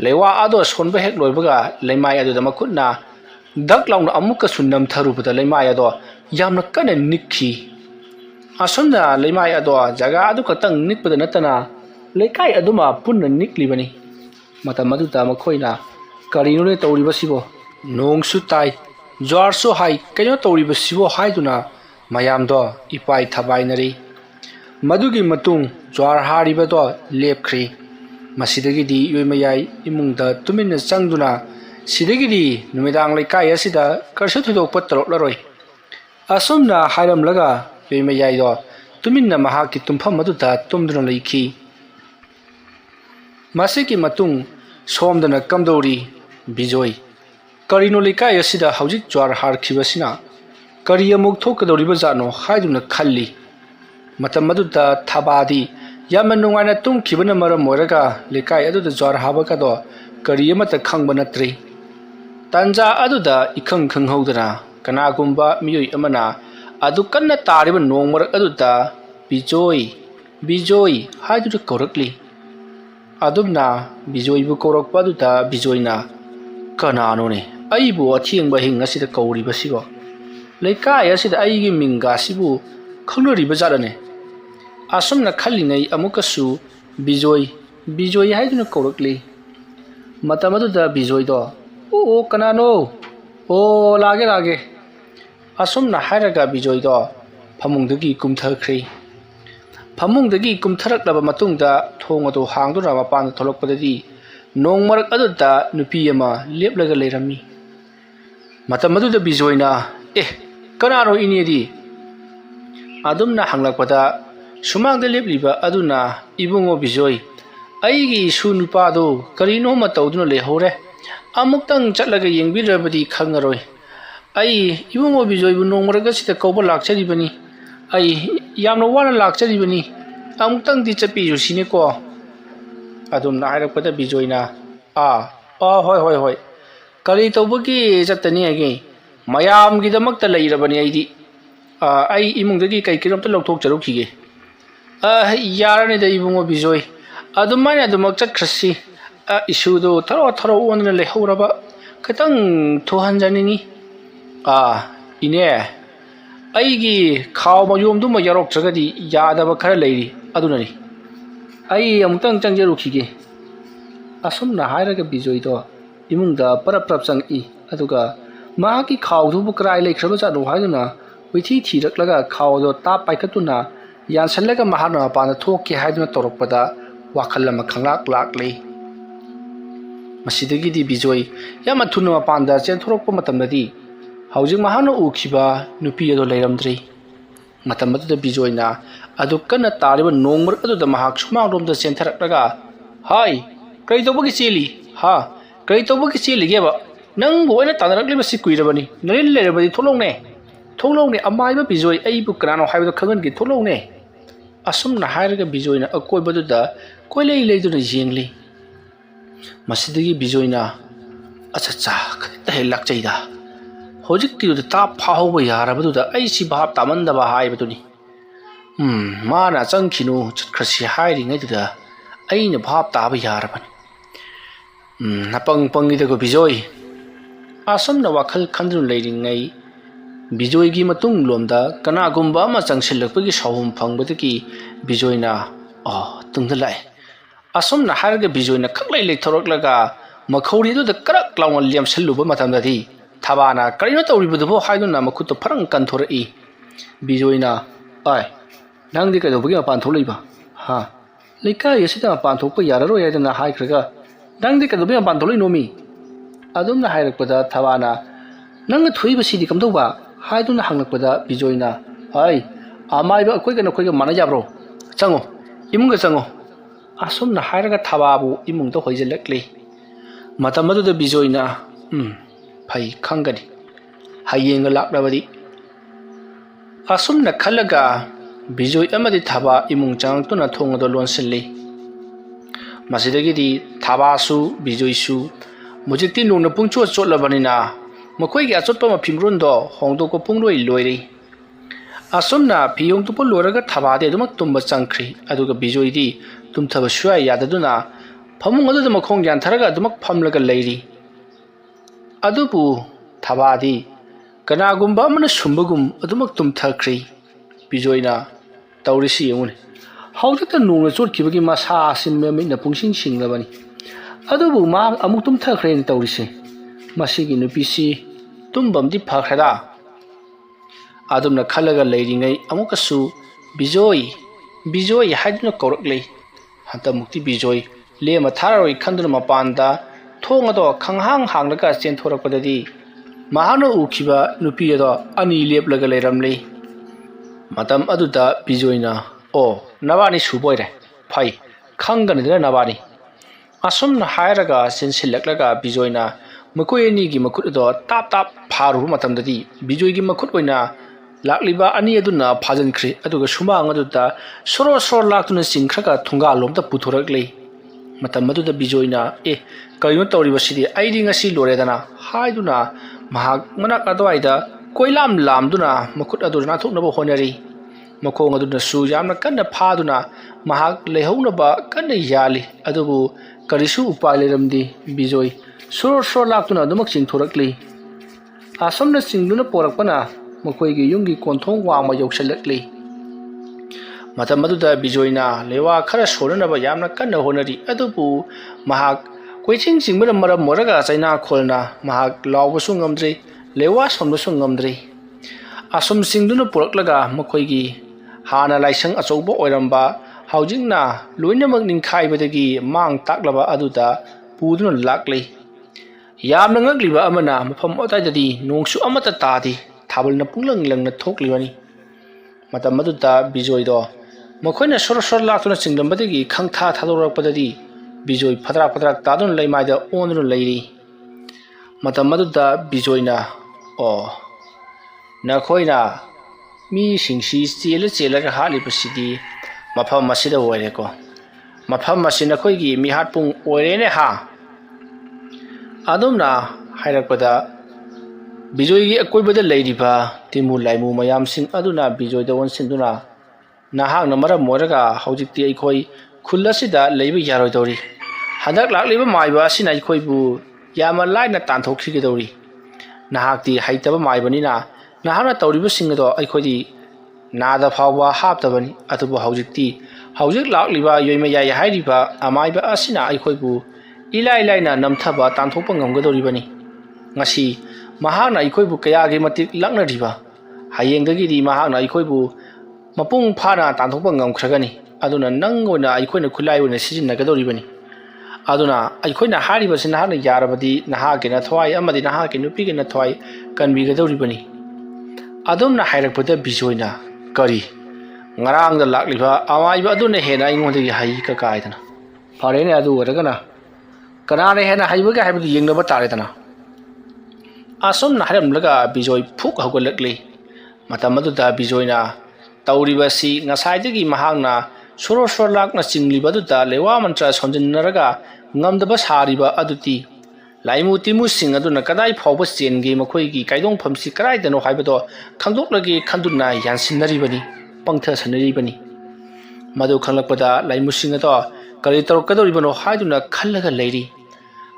lewa ado sonba hek loibaga leimai aduda makuna daklauna amuka sunnam tharubada leimai ado yamna kana nikhi asomna leimai ado jaga adu katang nikpada natana leikai aduma punna nikli bani matam aduda makhoina karinone tawribasibo nongsu tai jarsu hai kayo tawribasibo haiduna mayamdo ipai thabainari madugi matung jar haribado lepkhri masidagidi yoimayai imungda tuminna changduna sidagidi numidang leikai asida karsu thudokpa taroklaroi asomna hairamlaga yoimayai do tuminna mahaki tumpham aduda tumduna leikhi masiki matung somdana kamdori bijoi karino leikai asida haujik jar harkhibasina kari amuk thokadoriba jano haiduna khalli matam aduda thabadi yamna nungaina tumkhibana maram moraga leikai aduda jar habaka do kari amata khangba natri tanja aduda ikhang haudana kanagumba miyoi amana adu kanna tariba nongmarak aduda bijoi haiduna korakli adumna bijoi bu korakpa aduda bijoina kananone aibu athiengba hing asida kauriba sibo leikai asida aigi minga sibu khaunariba jarane asomna khallingai amukasu bijoi haiduna korakli matamaduda bijoi do o kanano o lage asomna hairaga bijoi do phamungdagi kumthakhri phamungdagi kumtharaklaba matungda thong adu hangduna mapan tholokpadadi nongmarak aduda nupi ama leplaga leirami matamaduda bijoina kanaro inedi adumna hanglakpada sumangda lepliba aduna ibungo bijoi aigi su nupado karino matawduna lehore amuktang chatlaga yengbirabadi khangaroi ai ibungo bijoi bu nongmaraga sita kauba lakcharibani ai yamna wana lakcharibani amuktang di chapi yusine ko adumna hairakpada bijoina hoi kari tawbagi chatani agi mayam gidamakta leirabani aidi ai imungdagi kai kiramta lokthok charukhige yarane da ibungo bijoi adumai adumak chatkrasi isudo tharo onna lehoraba katang thohanjanini ine aigi khaw mayomdu mayarok chagadi yadaba khara leiri adunani ai amutang changjarukhige asumna hairaga bijoi do imungda parap changi aduga mahaki khawdu bu krai leikhrabu chanu haiduna withi thiraklaga khawdo ta paikatuna yansallaga mahana pana thokki haiduna torokpada wakhalama khanglak laklei masidagi di bijoi yama thunwa panda chen thorokpa matamdadi haujing mahana ukhiba nupi ado leiramdri matamadu bijoina adu kana tariba nongmar adu da mahak sumang rom da chen tharaklaga hai kai tobagi cheli ha kai tobagi cheli ge ba nang bo ina tanaragli basi kuirabani narin lerabadi tholong ne amai ba bijoi ai bu kana no haiba khangan gi tholong ne asum na hairaga bijoi na akoi badu da koilei leidu na jingli masidagi bijoi na acha cha ta helak chaida hojik ti da ta phao ba yara badu da ai si bhab taman da ba hai badu ni ma na chang khinu khasi hairi ngai da ai na bhab ta ba yara ban na pang gi da ko bijoi asum na wakhal khandru leiring ngai bijoi gi matung lomda kana gumba ma changsilakpagi sawum phangbadagi bijoi na tungda lai asum na harga bijoi na khaklai lek thoroklaga makhori du da karak lawn liam salluba matamda di thabana karino tawribu du haidu na makhut to farang kan thorai bijoi na ai nang di ka do bagi pan tholai ba ha leika yesita pan thokpa yararo ya na hai khraga nang di ka do bagi pan tholai nomi adum na hairakpada thabana nang thui ba sidi kam do ba haidu na hanglakpada bijoi na ai amai ba koi ga mana jabro chango imung ga chango asum na hairaga thababu imung to hoijelakli matamadu da bijoi na phai khangani hayeng laklabadi asum na khalaga bijoi amadi thaba imung chang to na thong do lonsilli masidagi di thaba su bijoi su mujikti nung na pungchu chotlabani na makoi gi achotpa ma phimron do hongdo ko pungroi loiri asum na phiyong tu pol loraga thaba de dumak tumba changkhri aduga bijoi di tumthaba shwai yadaduna phamung adu makhong gyan tharaga dumak phamlaga leiri adubu thaba di kana gumba mana sumbagum adumak tumthakri bijoi na tawrisi yungune hawjata nungna chotkibagi masa sin me na pungsing singlabani adubu ma amuk tumthakre ni tawrisi masigi nupisi tumbam di phakhada adumna khalaga leiringai amukasu bijoi haiduna koraklei hanta mukti bijoi lema thararoi khanduna mapanda thonga do khanghang hanglaga chen thorakpadadi mahana ukhiba nupi ado ani leplaga leiramlei matam aduda bijoina nabani suboire phai khangani dina nabani asumna hairaga sensilaklaga bijoina makoi ani gi makut do tap pharu matam dadi bijoi gi makut oina lakliba ani aduna phajan khri aduga sumang aduda soro laktuna singkhraga thunga lomta puthoraklei matam aduda bijoina kaino tawriba sidi aidi ngasi loredana haiduna mahak manak adwaida koilam lamduna makut aduna thuknaba honari makhong aduna su yamna kanna phaduna mahak lehounaba kanna yali adubu karisu upai leramdi bijoi soro laktuna dumak singthorakli asomna singduna porakpana makoi gi yungi konthong wangma yoksalakli matam aduda bijoina lewa khara soranaba yamna kanna honari adubu mahak koiching singmara maram moraga chaina kholna mahak lawbasu ngamdri lewa sombasu ngamdri asum singduna poraklaga makoi gi hana laisang achouba oiramba haujingna loinamak ningkhaibadagi mang taklaba aduda puduna lakli yamna ngagliba amana mafam otaidadi nongsu amata tadi thabalna punglangna thoklibani matam aduda bijoi do makoina sor laktuna singlambadagi khangtha thadorakpadadi bijoi phadrak tadun leimaida onru leiri matam aduda bijoina nakoina mi singsi chela ga hali pasidi mafam masida oire ko mafam masina khoi gi mi hatpung oire ne ha adumna hairakpada bijoi gi akoibada leiriba timu laimu mayam sing aduna bijoi da won sinduna nahang na mara moraga haujikti aikoi khulasida leiba yaroi dori hadak lakliba maiba sina aikoi bu yama laina tanthokhi ge dori nahakti haitaba maibani na nahana tawriba singdo aikodi nada phawwa haptabani atubu haujik lakliba yoima yai hairiba amaiba asina aikoi bu ilai na namthaba tanthokpa ngamgadoribani ngasi mahana aikoi bu kaya ge matik lakna riba hayengdagi di mahana aikoi bu mapung phana tanthokpa ngamkhragani aduna nangona aikhoina khulai ona sijinnagadoribani aduna aikhoina hariba sina hana yarabadi naha ge na thwai amadi naha ge nupi ge na thwai kanbigadoribani adumna hairakpada bijoina kari ngarang da lakliba amaiba aduna hena ingondagi hai ka kaidana farene adu waragana kanane hena haibaga haibadi yengnaba taredana asomna haramlaga bijoi phuk haugalakli matam aduda bijoina tauribasi ngasaidagi mahangna soro sorlakna chinglibaduda lewa mantra sonjinnaraga ngamdaba sariba aduti laimu timu sing aduna kadai phawba chengi makhoigi kaidong phamsi karai dano haibado khangdoklagi khanduna yansinnaribani pangtha sanaribani madu khanglakpada laimu sing ado kari torkadoribano haiduna khallaga leiri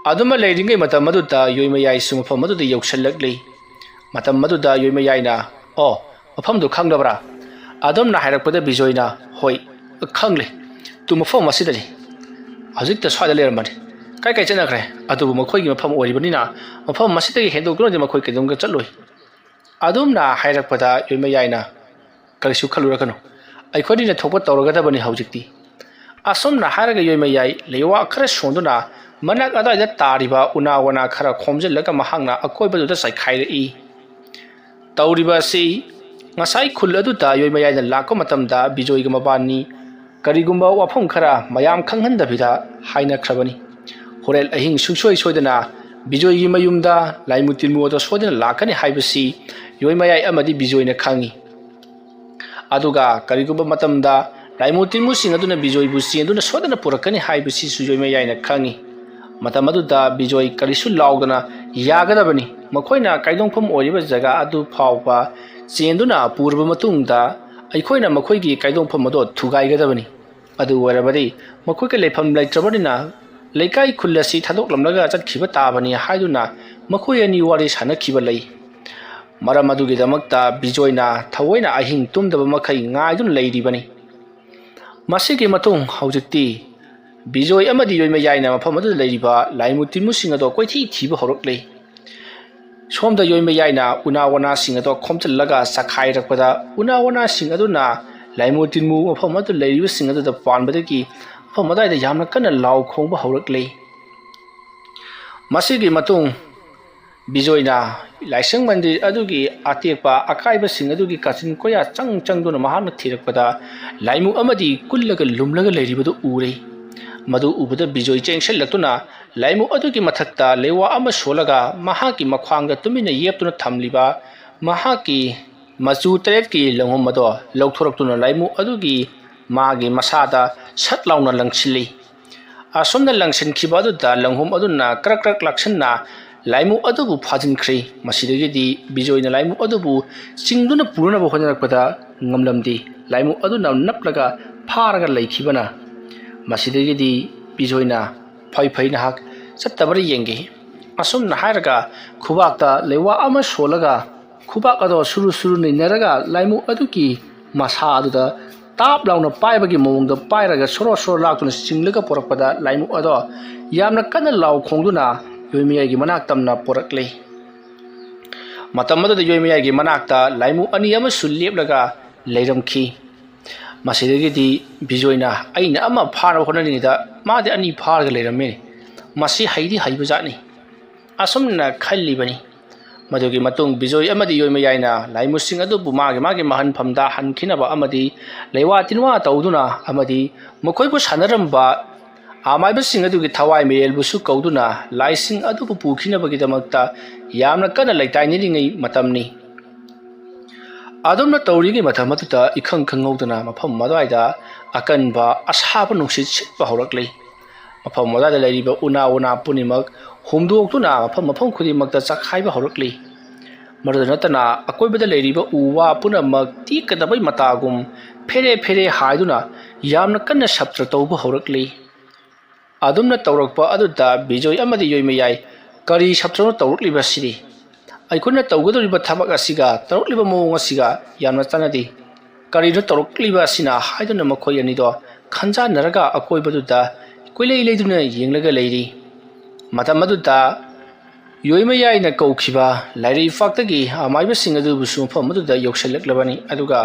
aduma leiringai matam maduda yoimayai sumafam maduda yauksallakli matam maduda yoimayaina o mafamdu khangdabra adumna hairakpada bijoina hoi khangle tu mafam masidari hajikta swada leramani kai kai chanakre adubu makhoigi mafam oribani mafam masidagi hendokdone makhoi kedumga chatloi adumna hairakpada yoimayaina karisu khalurakano aikhodina thokpa tawragadabani hawjikti asomna haraga yoimayai lewa khara sonduna manak adaida tariba una wana khara khomjellaga mahangna akoibaduda saikhairi tawriba si ngasai khul aduda yoimayai na lakko matamda bijoiga mabani karigumba wafam khara mayam khanghandabida haina khrabani horel ahing suksoi soidana bijoigi mayumda laimutilmu odo sodina lakani haibasi yoimayai amadi bijoina khangi aduga karigumba matamda laimutilmu sing aduna bijoi bu sinduna sodana purakani haibasi sujoimayai na khangi matam aduda bijoi karisu laudana yagadabani makhoina kaidongpham oriba jaga adu phawba chenduna purba matungda aikhoina makhoigi kaidongpham ado thugaigadabani adu warabadi makhoike lepham laitrabanina leikai khullasi thadoklamlaga chatkhiba tabani haiduna makhoi ani wari sanakhiba lei maram adugi damakta bijoina thawoina ahing tumdaba makhai ngaidun leiribani masigi matung haujikti bijoi amadi yoimayaina mafam adu leiriba laimutilmu sing ado koithi thiba horokle somda yoimayaina unawana sing ado khomchallaga sakhairakpada unawana sing aduna laimutilmu mafam adu leiriba sing adu da panbadagi mafam adaida yamna kana law khongba horakle masigi matung bijoina laisang mandir adugi atekpa akaiba sing adugi kachin koya changduna mahana thirakpada laimu amadi kullaga lumlaga leiribadu ure madu ubada bijoi chengsellakuna laimu adugi mathakta lewa ama solaga mahaki makhwangda tumina yeptuna thamliba mahaki machu tret ki langhom mado lauthoraktuna laimu adugi magi masada satlauna langchili asomna langsin khibadu da langhom aduna krak krak laksanna laimu adubu phajinkhri masidagidi bijoina laimu adubu chingduna puruna bo honarakpada ngamlamdi laimu aduna naplaga pharaga leikhibana masidagidi bijoina phai phai na hak sattabari yenge asomna hairaga khubakta lewa ama solaga khubak ado suru suru ninaraga laimu aduki masa aduda tap launa paibagi mawngda pairaga soro soro laktuna chinglaga porakpada laimu ado yamna kana law khongduna yoimiyai gi manak tamna porakle matam adada yoimiyai gi manakta laimu ani ama sulleplaga leiramkhi masidagidi bijoina aina ama phara honani da made ani pharga leirame masi haidi haibajani asomna khallibani madugi matung bijoi amadi yoimayaina laimu sing adu bumage mage mahan phamda hankhinaba amadi leiwa tinwa tawduna amadi mokhoibu sanaramba amaiba sing adugi thawai mel busu kauduna laising adu pukhina bagi damakta yamna kana laitai ni ngai matamni adumna tawrigi mathamatuta ikhang khangawduna mafam madaida akanba ashaba nungsit sitba horakle mafam madaida lairiba una punimak humduoktuna mafam khudimakta chakhaiba horakle mardanatana akoibada lairiba uwa punamak tikadabai matagum fere haiduna yamna kana sabtra tawba horakle adumna tawrakpa aduda bijoi amadi yoimayai kari sabtra tawrukliba siri aikuna tawgadoriba thabak asiga tawrukliba mawong asiga yamna chanadi kari no tawrukliba sina haiduna makhoi ani do khanja naraga akoibaduda koilei leiduna yenglaga leiri matam aduda yoimayai na kaukhiba lairi faktagi amaiba singadu busu phamuda yoksalaklabani aduga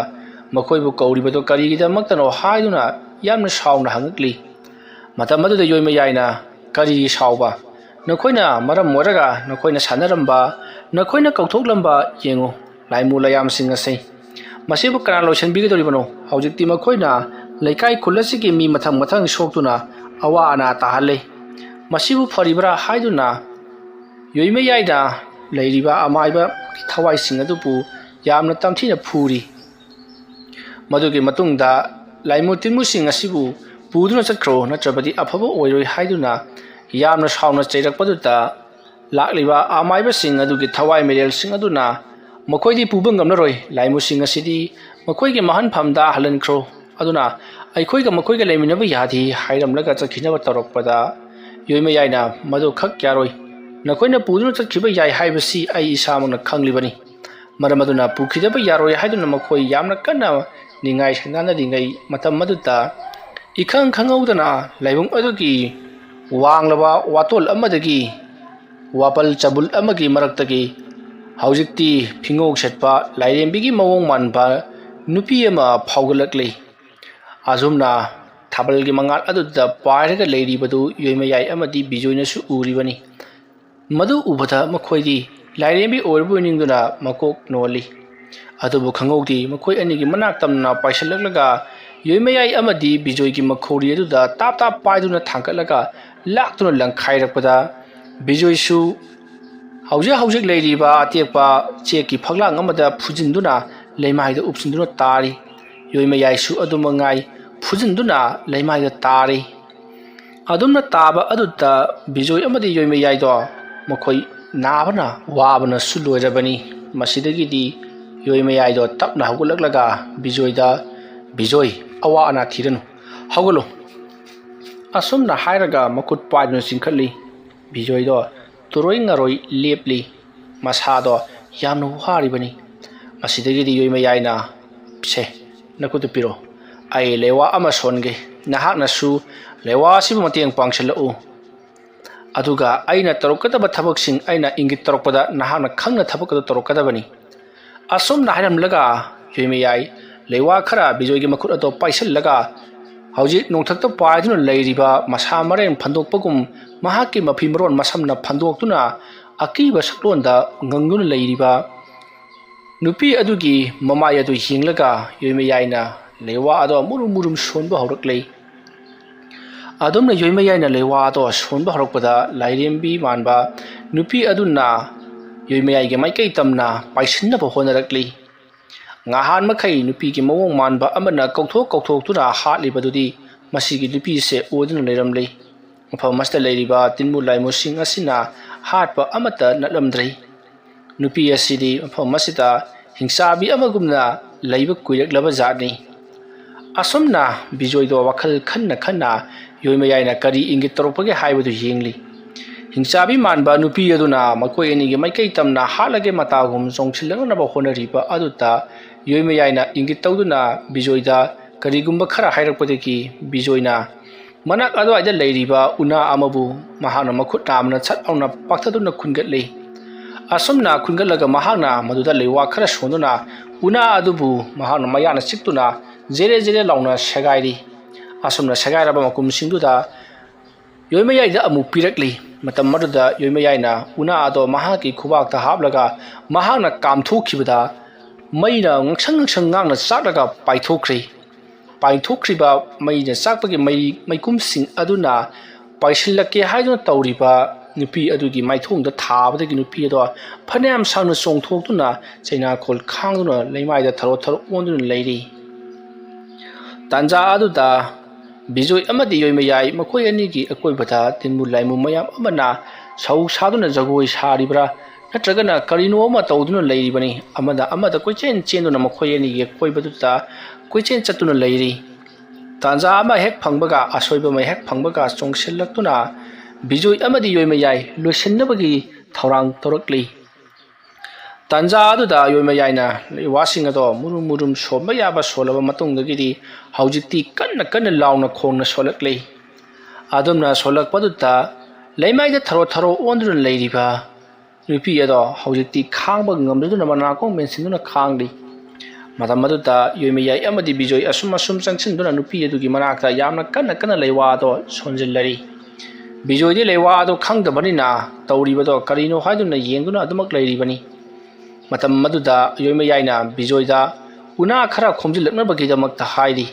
makhoi bu kauribado kari gidamakta haiduna yamna sauna hangakli matam aduda yoimayai na kari sauba nakoina maram moraga nakoina sanaramba nakoina kauthoklamaba yengo laimu layam singasai masibu kana lotion bigadoribano haujikti makoina laikai khulasigi mi mathang soktuna awa ana tahale masibu faribra haiduna yoimayai da ꯂꯩꯔꯤꯕ ꯑꯃꯥꯏꯕ ꯊꯋꯥꯏꯁꯤꯡ ꯑꯗꯨꯕꯨ ꯌꯥꯝꯅ ꯇꯝꯊꯤꯅ ꯐꯨꯔꯤ ꯃꯗꯨꯒꯤ ꯃꯇꯨꯡꯗ ꯂꯥꯏꯃꯨ ꯇꯤꯟꯃꯨꯁꯤꯡ ꯑꯁꯤꯕꯨ ꯄꯨꯗꯨꯅ ꯆꯠꯈ꯭ꯔꯣ ꯅꯠꯇ꯭ꯔꯕꯗꯤ ꯑꯐꯕ ꯑꯣꯏꯔꯣꯏ ꯍꯥꯏꯗꯨꯅ ꯌꯥꯝꯅ ꯁꯥꯎꯅ ꯆꯩꯔꯛꯄꯗꯨꯗ ꯂꯥꯛꯂꯤꯕ ꯑꯃꯥꯏꯕꯁꯤꯡ ꯑꯗꯨꯒꯤ ꯊꯋꯥꯏ ꯃꯤꯔꯦꯜꯁꯤꯡ ꯑꯗꯨꯅ ꯃꯈꯣꯏꯗꯤ ꯄꯨꯕ ꯉꯝꯂꯔꯣꯏ ꯂꯥꯏꯃꯨꯁꯤꯡ ꯑꯁꯤꯗꯤ ꯃꯈꯣꯏꯒꯤ ꯃꯍꯟꯐꯝꯗ ꯍꯜꯍꯟꯈ꯭ꯔꯣ ꯑꯗꯨꯅ ꯑꯩꯈꯣꯏꯒ ꯃꯈꯣꯏꯒ ꯂꯩꯃꯤꯟꯅꯕ ꯌꯥꯗꯦ ꯍꯥꯏꯔꯝꯂꯒ ꯆꯠꯈꯤꯅꯕ ꯇꯧꯔꯛꯄꯗ ꯌꯣꯏꯃꯌꯥꯏꯅ ꯃꯗꯨ ꯈꯛ ꯌꯥꯔꯣꯏ ꯅꯈꯣꯏꯅ ꯄꯨꯗꯨꯅ ꯆꯠꯈꯤꯕ ꯌꯥꯏ ꯍꯥꯏꯕꯁꯤ ꯑꯩ ꯏꯁꯥꯃꯛꯅ ꯈꯪꯂꯤꯕꯅꯤ ꯃꯔꯝ ꯑꯗꯨꯅ ꯄꯨꯈꯤꯗꯕ ꯌꯥꯔꯣꯏ ꯍꯥꯏꯗꯨꯅ ꯃꯈꯣꯏ ꯌꯥꯝꯅ ꯀꯟꯅ ꯅꯤꯡꯉꯥꯏ ꯁꯪꯅꯥꯅꯔꯤꯉꯩ ꯃꯇꯝ ꯑꯗꯨꯗ इखंग खंगौदना लाइबुंग अदुगी वांगलबा वातोल अमदगी वापल चबुल अमगी मरक्तगी हौजिक्ति फिंगोग सेटपा लाइरेंबिगी मवोंग मानबा नुपी अमा फावगलकले आजुमना थाबलगी मंगाल अदुदा पाइरगा लेरिबदु योइमयाई अमदी बिजोइनसु उरिबनी मदु उबदा मखोइदी लाइरेंबी ओरबु निंगदुना मकोक नोली अदुबु खंगौदी मखोइ अनिगी मनाक तमना पाइसलकलगा योइमयाई अमदी बिजोइगी मखोरी अदुदा ताप ताप पाइदुना थांकलगा लाक्तुना लंखाइरकपदा बिजोइसु हौजे हौजिक लेरिबा अतेकपा चेकी फगलांग अमदा फुजिन्दुना लेमाइदा उपसिन्दुना तारी योइमयाइसु अदुमंगाई फुजिन्दुना लेमाइदा तारी अदुमना ताबा अदुदा बिजोइ अमदी योइमयाइदो मखोइ नाबना वाबना सुलोइरबनी मसिदगिदी योइमयाइदो तपना हौगलकलगा बिजोइदा बिजोइ अवा अना थिरनु हौगलो असुमना हाइरगा मकुट पाइदुना चिंखली बिजोइदो तुरोइ ngaroi lepli masado yamnu haribani masidagi di yoimayayna se nakutu piro ai lewa ama songe nahak nasu lewa sibu mateng pangselau aduga aina tarokada thabak sing aina ingit tarokpada nahakna khangna thabak tarokada bani asum na haram laga yoimayai lewa khara bijoigi makut ato paisal laga हौजी नोंथक्ता पाइदुना लेरिबा मसा मरेन फंदोकपगुम महाकी मफी मरोन मसमना फंदोक्तुना अकीबा सकलोंदा ngangduna लेरिबा नुपी अदुगी ममाय अदु हिंगलगा योइमयाइना लेवा अदो मुरुम मुरुम सोनबा हौरकले अदुमना योइमयाइना लेवा अदो सोनबा हौरकपदा लाइरेंबी मानबा नुपी अदुना योइमयाइगे माइकै तमना पाइसिन्नबा होनरकले ngahan makai nupi ki mawong manba amana kauthok kauthoktura hatlibadudi masigi nupi se oduna leiramlei mafam masta leiriba tinmu laimu sing asina hatpa amata natlamdrei nupi asidi mafam masita hingsabi amagumna leiba kuiraklaba zatni asomna bijoido wakhal khanna khanna yoimayaina kari ingit toropage haibadu yengli hingsabi manba nupi aduna makoi anigi maikai tamna halage matagum jongsilana ba honariba aduta योइमयाइना इंगित तौदुना बिजोइदा करिगुम्बा खरा हाइरकपदगी बिजोइना मनाक अदवाइदा लेरिबा उना अमबु महाना मखुट नामना छत औना पाक्थदुना खुनगतले असमना खुनगतलगा महाना मदुदा लेवा खरा सोंदुना उना अदुबु महाना मयाना चिक्तुना जेरे जेरे लाउना सेगाइरी असमना सेगाइराबा मकुम सिंदुदा योइमयाइदा अमु पिरकली मतम मदुदा योइमयाइना उना अदो महाकी खुबाकता हाबलगा महाना कामथोखिबदा मैना ngksang ngksang ngangna chaklaga paithokriba मैना chakpagi maikum sing aduna paisillake haiduna tawriba nupi adugi maithongda thabadagi nupi ado phanayam sangna chongthoktuna chaina khol khangduna leimaida tharo tharo onduna leiri tanja aduda bijoi amadi yoimayai makoi anigi akoibada tinmu laimu mayam amana sau saduna jagoi saribra नत्रगना करिनो अमा तौदुना लेरिबनी अमदा कोइचेन चेन्दुना मखोयनी ये कोइबदुता कोइचेन चतुना लेरि तांजा अमा हेक फंगबगा असोइबा मै हेक फंगबगा चोंगसिलक्तुना बिजोइ अमदी योइमयाइ लोसिन्नबगी थौरांग तोरकली तांजा अदुदा योइमयाइना वासिंग अदो मुरुम मुरुम सोबा याबा सोलबा मतुंगदगिदि हौजिक्ति कन्ना कन्ना लाउना खोंगना सोलकले आदुमना सोलकपदुता लेमाइदा थरो थरो ओंदुना लेरिबा nupi ado haujitti khangba ngamduna manakong mensinuna khangli madamadutta yoimayai amadi bijoi asum changchinduna nupi adugi manakta yamna kanna leiwa ado sonjillari bijoi de leiwa ado khangdabanina tawribado karino haiduna yengduna adumak leiribani madamadutta yoimayaina bijoi da una khara khomjilaknabagi damakta haidi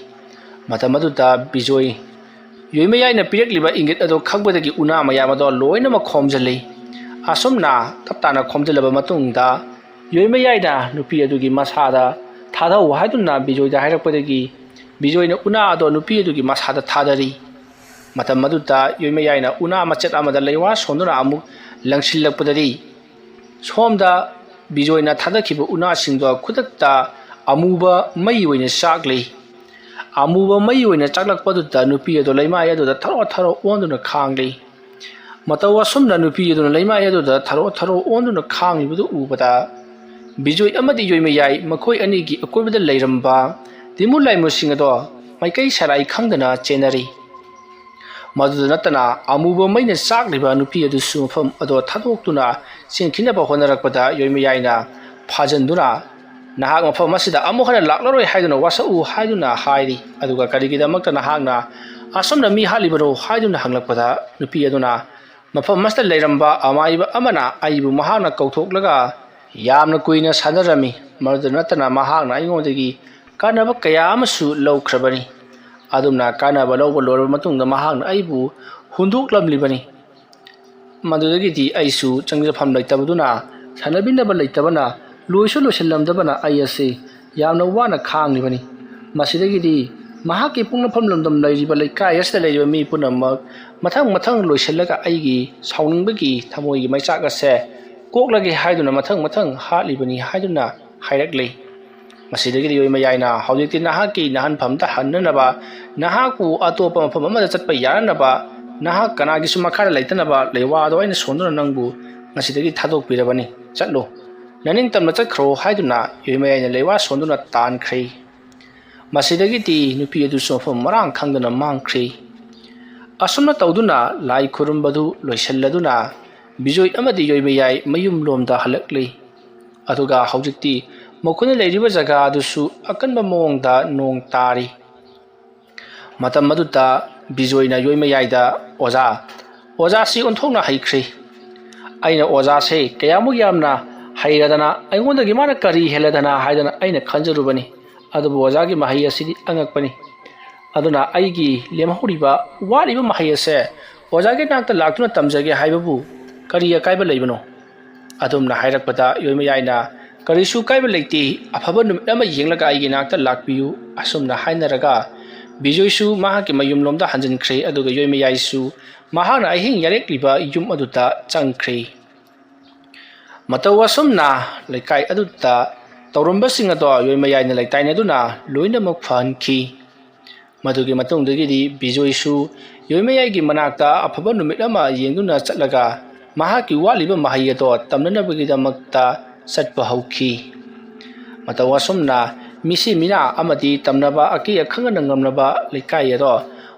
madamadutta bijoi yoimayaina pirekliba ingit ado khangbadagi una mayamado loina ma khomjali असुमना तप्ताना खोमजिल्लबा मतुंगदा योइमयाइना नुपी अदुगी मसादा थादाउ हाइदुना बिजोयदा हाइरकपदगी बिजोयना उना अदो नुपी अदुगी मसादा थादरी मतम मदुदा योइमयाइना उना मचेत अमदा लेवा सोंदुना अमुक लंगसिल्लकपदरी सोमदा बिजोयना थादखिबा उना सिंगदो खुदकता अमुबा मई ओइना चाकले अमुबा मई ओइना चाकलकपदुदा नुपी अदो लेमाय अदुदा थरो थरो ओंदुना खांगले मतौ असुमना नुपी अदुना लेमाय अदुदा थरो थरो ओंदुना खांगलिबदु उबदा बिजोय अमदि योइमयाइ मखोय अनिगी अकोइबदा लेरंबा दिमु लाइमुसिंग अदो माइकै सराई खंगदना चेनरी मदुदा नतना अमुबा मैना चाकलिबा नुपी अदुसु मफम अदो थादोक्तुना चेनखिनबा होनरकपदा योइमयाइना फाजनदुना नाहाक मफम असिदा अमु हना लाक्लरोय हाइदुना वासउ हाइदुना हाइरी अदुगा करिगिदमक्ता नाहाकना असमना मी हालिबरो हाइदुना हंगलकपदा नुपी अदुना मफम मस्ता लेरंबा अमाइबा अमना आइबु महाना कौथोक्लगा यामना कुइना सानरमी मदुदा नतना महाकना आइगोंदगी कानबा कया अमसु लौख्रबनी अदुमना कानबा लौबा लोरबा मतुंगदा महाकना आइबु हुंदोक्लमलिबनी मदुदगिदी आइसु चंगजफम लैतबदुना सानबिनबा लैतबना लोइसु लोइसलमदबना आइअसे यामना वाना खांगलिबनी मसिदगिदी महाकी पुंगफम लमदम लैरिबा लैकाय असदा लैरिबा मी पुनमक मथंग मथंग लोइसलगा आइगी साउनिंगबगी थमोइगी मैचाकसे कोक्लगे हाइदुना मथंग मथंग हालिबनी हाइदुना हाइरकले मसिदगिदी योइमयाइना हौजिकति नाहाकी नाहनफमदा हन्ननबा नाहाकु अतोपा मफम अमदा चटपा यारनबा नाहाक कनागिसु मखादा लैतनबा लेवादो आइना सोंदुना नंगबु मसिदगी थादोकपिरबनी चटलो ननिंग तमना चटख्रो हाइदुना योइमयाइना लेवा सोंदुना तानख्रे मसिदगिदी नुपी अदुसु मफम मरांग खंगदना मांख्रे असुमना तौदुना लाई खुरुमबदु लोइसल्लदुना बिजोय अमदि योइमयाइ मयुम लोमदा हलकले अदुगा हौजिकति मखुना लेरिबा जगा अदुसु अकनबा मोंगदा नोंग तारी मतम मदुता बिजोयना योइमयाइदा ओजासी ओंथोंना हैख्रे आइना ओजासे कयामु यामना हैरदना आइगोंदगी माना करी हेलदना हाइदना आइना खंजरुबनी अदुबु ओजागी महै असिदि अंगकपनी अदुना आइगी लेमहौरिबा वालिबा महै असे ओजागी नाक्ता लाक्तुना तमजगे हाइबबु करी अकाइबा लैबनो अदुमना हाइरकपदा योइमयाइना करिसु काइबा लैते अफबा नुमित अमा येंगलगा आइगी नाक्ता लाक्पियु असुमना हाइनरगा बिजोयसु महाकी मयुमलोमदा हंजनख्रे अदुगा योइमयाइसु महाना अहिंग यारेक्लिबा युम अदुता चंख्रे मतौ असुमना लैकाय अदुता तौरंबसिंग अदो योइमयाइना लैताइनदुना लोइनमक फहनखि मदुगी मतुंगदगिदी बिजोयसु योइमयाइगी मनाक्ता अफबा नुमित अमा येंगदुना चटलगा महाकी वालिबा महै अदो तमननबगिदमक्ता चटपा हौखि मतौ असुमना मिसी मिना अमदी तमनबा अकी अखंगना ngamnaba लैकाय अदो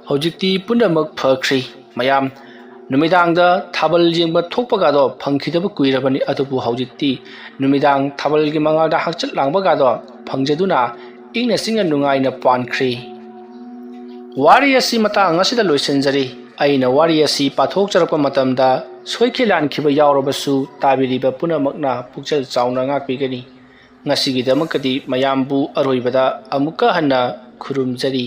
हौजिकति पुनमक फख्रि मयाम नुमिदांगदा थाबल जेंबा थोकपगादो फंखिदबा कुइरबनी अदुबु हौजिकति नुमिदांग थाबलगी मंगालदा हकचत लांगबगादो फंगजदुना इंगना सिंगा नुंगाइना पानख्रि वारी असि मतांग असिदा लोइसनजरी आइना वारी असि पाथोकचरप मतमदा सोइखे लानखिबा यावरबसु ताबिरिबा पुनमकना पुक्चल Chowna ngakpigani ngasigidamakadi mayambu aroibada amuka hanna khurumjari।